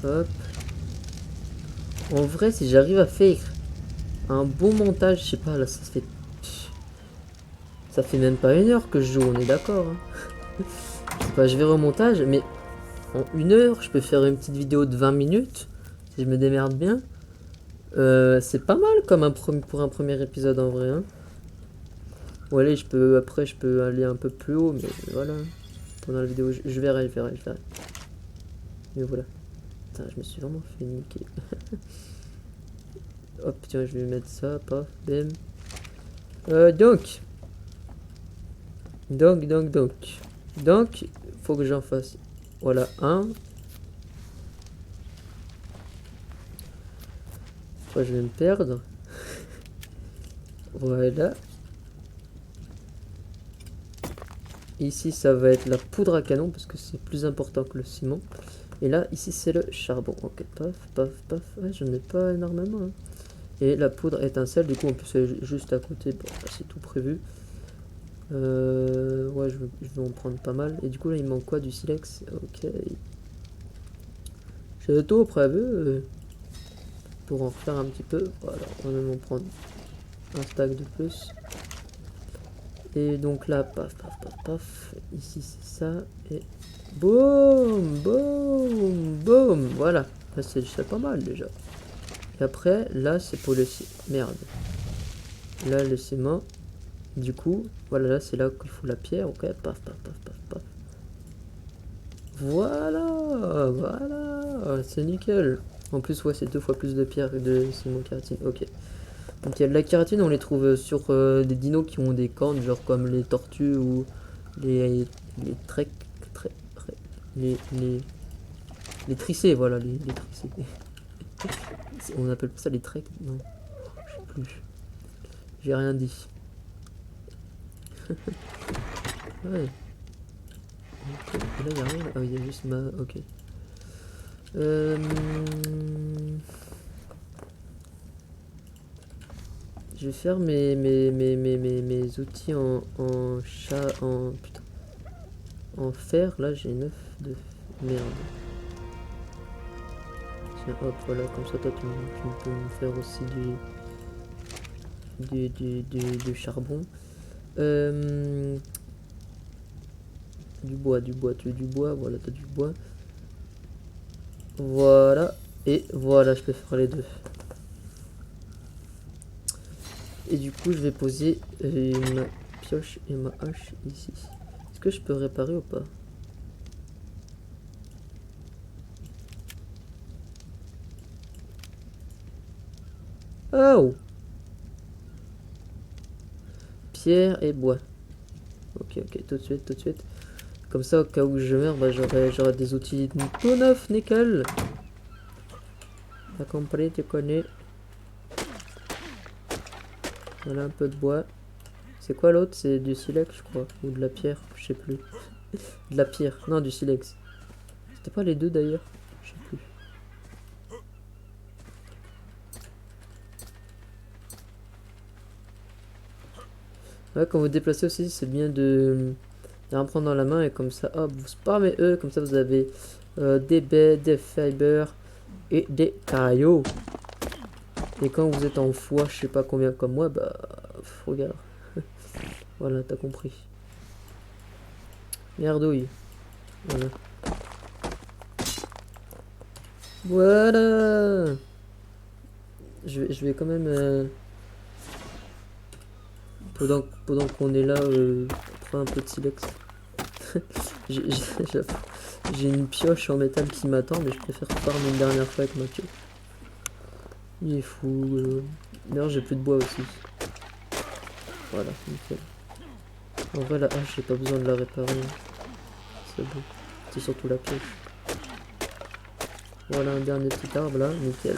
Hop. En vrai, si j'arrive à faire un bon montage, je sais pas, là, ça fait même pas 1 heure que je joue, on est d'accord. Hein. C'est pas, je vais au montage, mais en 1 heure, je peux faire une petite vidéo de 20 minutes, si je me démerde bien. C'est pas mal comme pour un premier épisode en vrai. Hein. Bon, allez, après, je peux aller un peu plus haut, mais voilà. Pendant la vidéo, je verrai, je verrai, je verrai. Mais voilà. Putain, je me suis vraiment fait niquer. Hop, tiens, je vais mettre ça, paf, bim. Donc, faut que j'en fasse. Voilà, un. Après, je vais me perdre. Voilà. Ici, ça va être la poudre à canon parce que c'est plus important que le ciment. Et là, ici, c'est le charbon. Ok, paf, paf, paf. Ouais, j'en ai pas énormément. Hein. Et la poudre étincelle, du coup, on peut se juste à côté. Bon, bah, c'est tout prévu. Ouais, je vais en prendre pas mal. Et du coup, là, il manque quoi? Du silex? Ok. J'ai tout prévu pour en refaire un petit peu. Voilà, on va même en prendre un stack de plus. Et donc là, paf, paf, paf, paf. Ici, c'est ça. Et boum, boum, boum. Voilà. Là, c'est pas mal déjà. Et après, là, c'est pour le ciment. Merde. Là, le ciment. Du coup, voilà, là, c'est là qu'il faut la pierre. Ok, paf, paf, paf, paf, paf. Voilà, voilà. C'est nickel. En plus, ouais, c'est 2 fois plus de pierre que de ciment kératine. Ok. Donc il y a de la kératine, on les trouve sur des dinos qui ont des cornes, genre comme les tortues ou les treks, les tricés, voilà, les tricés. On appelle ça les treks? Non, je sais plus. J'ai rien dit. Ouais. Okay. Et là, il y a rien. Ah oui, il y a juste ma... Ok. Je vais faire mes outils en chat... En... Putain. En fer, là, j'ai 9 de... Merde. Tiens, hop, voilà, comme ça, toi, tu peux me faire aussi du charbon. Du bois, tu veux du bois, voilà, t'as du bois. Voilà, et voilà, je peux faire les deux. Et du coup, je vais poser ma pioche et ma hache ici. Est-ce que je peux réparer ou pas? Oh! pierre et bois. Ok, tout de suite, tout de suite. Comme ça, au cas où je meurs, bah, j'aurai des outils tout neufs, nickel. T'as compris, tu connais. Voilà un peu de bois. C'est quoi l'autre? C'est du silex, je crois. Ou de la pierre, je sais plus. De la pierre, non, du silex. C'était pas les deux d'ailleurs? Je sais plus. Ouais, quand vous déplacez aussi, c'est bien de rien prendre dans la main et comme ça, hop, vous spammez eux, comme ça vous avez des baies, des fibers et des cailloux. Et quand vous êtes en foi, je sais pas combien comme moi, bah, regarde. Voilà, t'as compris. Merdouille. Voilà. Voilà. Je vais quand même, pendant qu'on est là, prendre un peu de silex. J'ai j'ai une pioche en métal qui m'attend, mais je préfère farmer une dernière fois avec ma pioche. Il est fou. D'ailleurs, j'ai plus de bois aussi. Voilà, nickel. En vrai, la hache, j'ai pas besoin de la réparer. C'est bon. C'est surtout la pioche. Voilà un dernier petit arbre là, nickel.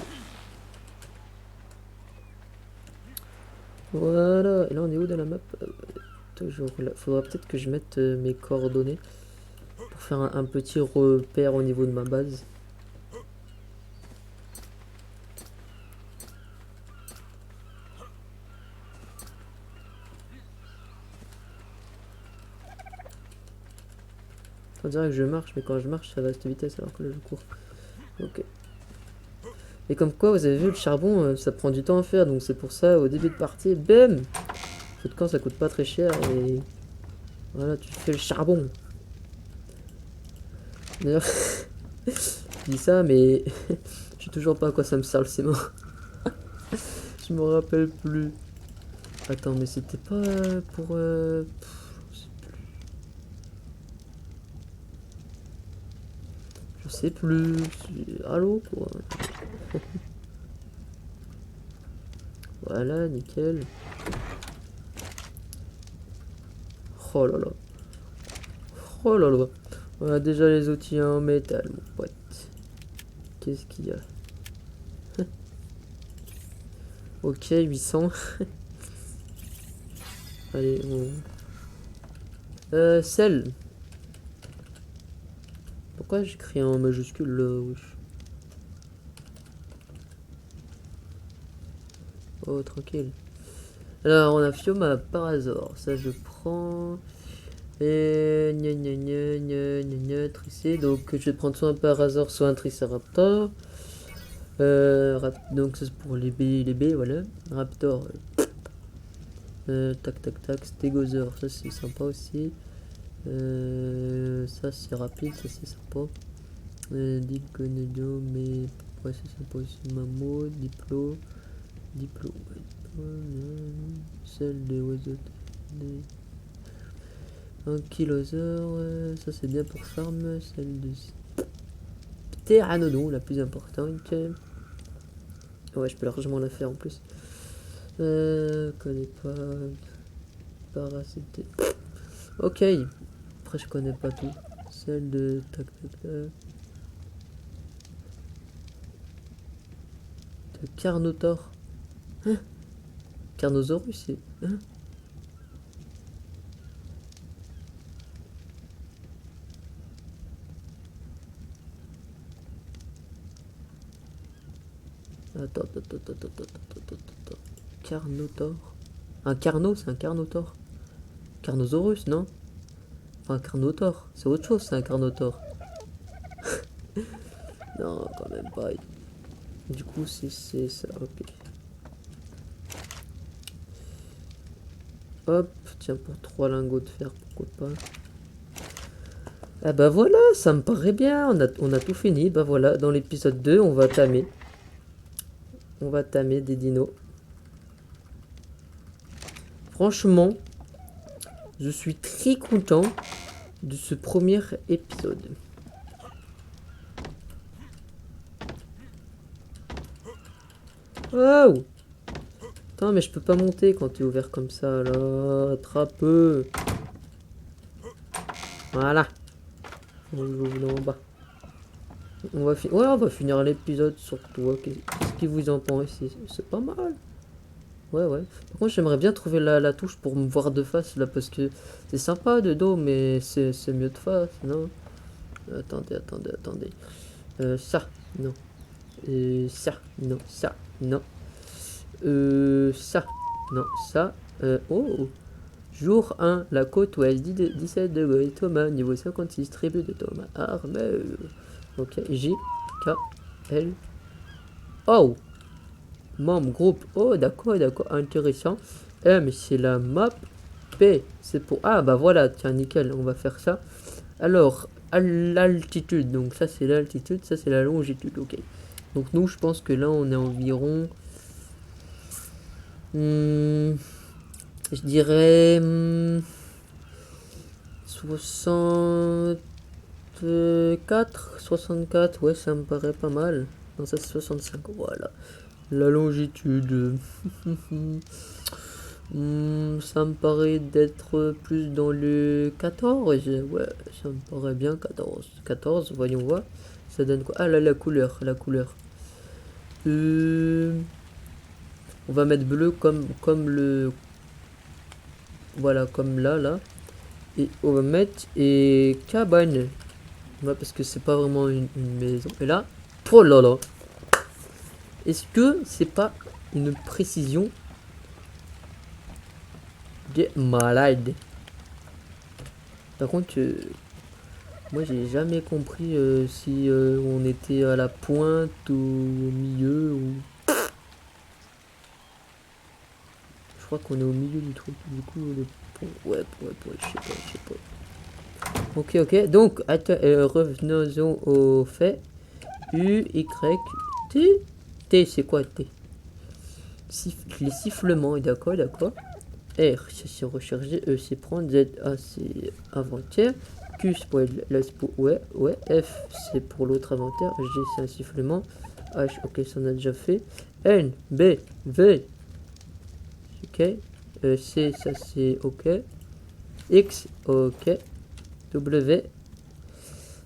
Voilà, et là on est où dans la map? Toujours là. Faudra peut-être que je mette mes coordonnées pour faire un petit repère au niveau de ma base. On dirait que je marche, mais quand je marche, ça va à cette vitesse alors que là je cours. Ok. Et comme quoi, vous avez vu, le charbon, ça prend du temps à faire, donc c'est pour ça, au début de partie, bam! Feu de camp, ça coûte pas très cher, et voilà, tu fais le charbon. D'ailleurs, je dis ça, mais je sais toujours pas à quoi ça me sert le ciment. Je me rappelle plus. Attends, mais c'était pas pour... je sais plus. Allô, quoi. Voilà, nickel. Oh là là. Oh là là. On a déjà les outils en métal, mon pote. Qu'est-ce qu'il y a? Ok, 800. Allez, on... sel. Pourquoi j'écris en majuscule là? Wesh. Oh, tranquille. Alors, on a Fioma par hasard. Ça, je prends. Et gna gna gna gna gna gna tricé. Donc, je vais prendre soit un Parasaur, soit un Triceraptor. Donc, ça c'est pour les B, voilà. Raptor. Tac tac tac. Stégosaure, ça c'est sympa aussi. Ça c'est rapide, ça c'est sympa. Digonedo, mais ouais, c'est sympa aussi. Mamo, Diplo. Celle des oiseaux. Ankylosaure, ça c'est bien pour farm. Celle de Pteranodon, la plus importante. Ouais, je peux largement la faire en plus. Connais pas. Parasité. Ok. Après, je connais pas tout. Celle de tac tac tac. De Carnotaure. Hein? Carnosaurus, c'est. Hein? Attends. Carnotaure. Un Carno, c'est un Carnotaure. Carnosaurus, non? Enfin, Carnotaure. C'est autre chose, c'est un Carnotaure. Non, quand même pas. Du coup, c'est ça, ok. Hop, tiens, pour 3 lingots de fer, pourquoi pas. Ah bah voilà, ça me paraît bien, on a tout fini. Bah voilà, dans l'épisode 2, on va tamer. On va tamer des dinos. Franchement, je suis très content de ce premier épisode. Waouh! Attends, mais je peux pas monter quand tu es ouvert comme ça, là. Attrape. Voilà. On va en bas. On va finir l'épisode sur toi. Qu'est-ce que vous en pensez? C'est pas mal. Ouais. Par contre, j'aimerais bien trouver la touche pour me voir de face, là, parce que c'est sympa de dos, mais c'est mieux de face, non? Attendez. Ça, non. Ça, non. Ça, non. Ça, non. Ça, oh. Jour 1, la côte ouest, 17 degrés, Thomas, niveau 56, tribu de Thomas, armée. Ok, J, K, L. Oh! Membre, groupe. Oh, d'accord, intéressant. M, c'est la map. P, c'est pour... Ah, bah voilà, tiens, nickel, on va faire ça. Alors, à l'altitude, donc ça c'est l'altitude, ça c'est la longitude, ok. Donc nous, je pense que là, on est environ... je dirais... 64, ouais, ça me paraît pas mal. Non, ça c'est 65, voilà. La longitude... ça me paraît d'être plus dans le 14, ouais, ça me paraît bien, 14, voyons voir. Ça donne quoi? Ah là, la couleur. On va mettre bleu comme le... Voilà, comme là. Et on va mettre cabane. Ouais, parce que c'est pas vraiment une maison. Et là, oh là là. Est-ce que c'est pas une précision de malade? Par contre, moi j'ai jamais compris si on était à la pointe ou au milieu ou... Je crois qu'on est au milieu du truc, du coup le pont... Ouais, je sais pas. Ok, donc attends, revenons au fait. U, Y, T. T, c'est quoi T? Les sifflements, d'accord. R, c'est recharger. E, c'est prendre. Z, A, c'est inventaire. Q, c'est pour ouais. F, c'est pour l'autre inventaire. G, c'est un sifflement. H, ok, ça on a déjà fait. N, B, V. Ok. C, ça c'est ok. X, ok. W.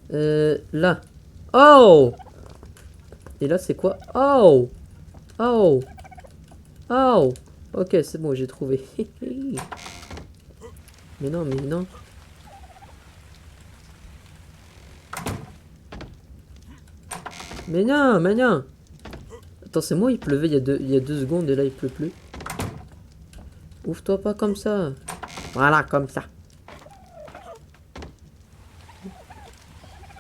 Là. Oh! Et là, c'est quoi? Oh! Ok, c'est bon, j'ai trouvé. Mais non. Mais non. Attends, c'est moi, il pleuvait il y a 2 secondes et là, il pleut plus. Ouvre-toi pas comme ça. Voilà, comme ça.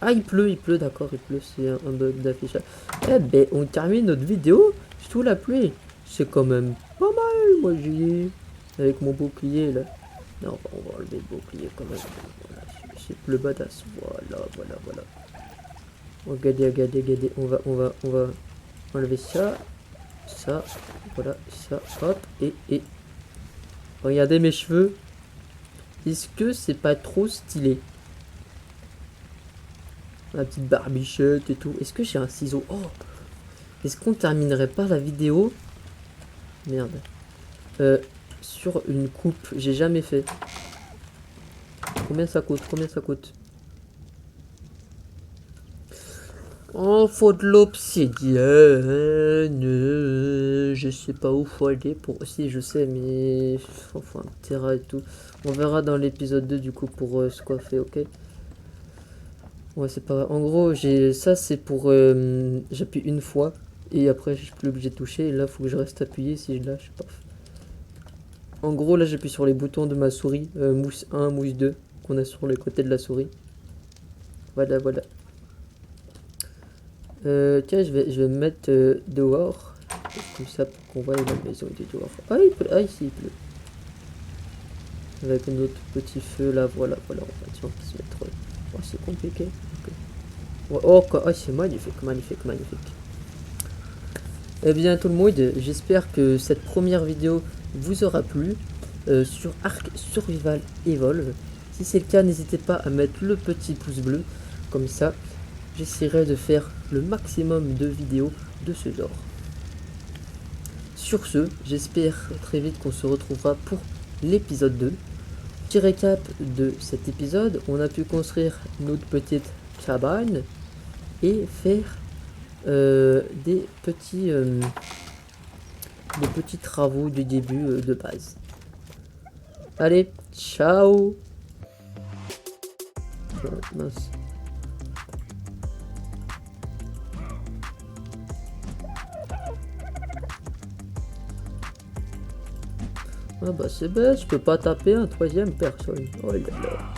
Ah, il pleut, d'accord, c'est un bug d'affichage. Eh ben, on termine notre vidéo sous la pluie. C'est quand même pas mal, moi, j'y ai. Avec mon bouclier, là. Non, on va enlever le bouclier quand même. Voilà, c'est le badass. Voilà. Regardez. On va enlever ça. Voilà, ça, hop, et... Regardez mes cheveux. Est-ce que c'est pas trop stylé? La petite barbichette et tout. Est-ce que j'ai un ciseau? Oh! Est-ce qu'on terminerait pas la vidéo? Merde. Sur une coupe. J'ai jamais fait. Combien ça coûte? Oh, faut de l'obsidienne. Je sais pas où faut aller pour... Si, je sais, mais... Faut un terrain et tout. On verra dans l'épisode 2, du coup, pour se coiffer, ok? Ouais, c'est pas... En gros, ça, c'est pour... J'appuie une fois. Et après, je suis plus obligé de toucher. Et là, faut que je reste appuyé. Si je lâche, paf. En gros, là, j'appuie sur les boutons de ma souris. Mousse 1, mousse 2. Qu'on a sur les côtés de la souris. Voilà. Tiens, je vais me mettre dehors. Comme ça, pour qu'on voit la maison de dehors. Ah, il pleut. Ah, ici, il pleut. Avec un autre petit feu, là, voilà. On va se mettre... Oh, c'est compliqué. Okay. Oh, c'est magnifique. Eh bien, tout le monde, j'espère que cette première vidéo vous aura plu sur Ark Survival Evolve. Si c'est le cas, n'hésitez pas à mettre le petit pouce bleu. Comme ça, j'essaierai de faire le maximum de vidéos de ce genre. sur ce, j'espère très vite qu'on se retrouvera pour l'épisode 2. Petit récap de cet épisode, on a pu construire notre petite cabane et faire des petits travaux du début de base. Allez, ciao. Mince. Ah bah c'est bête, je peux pas taper un troisième personne. Oh là là.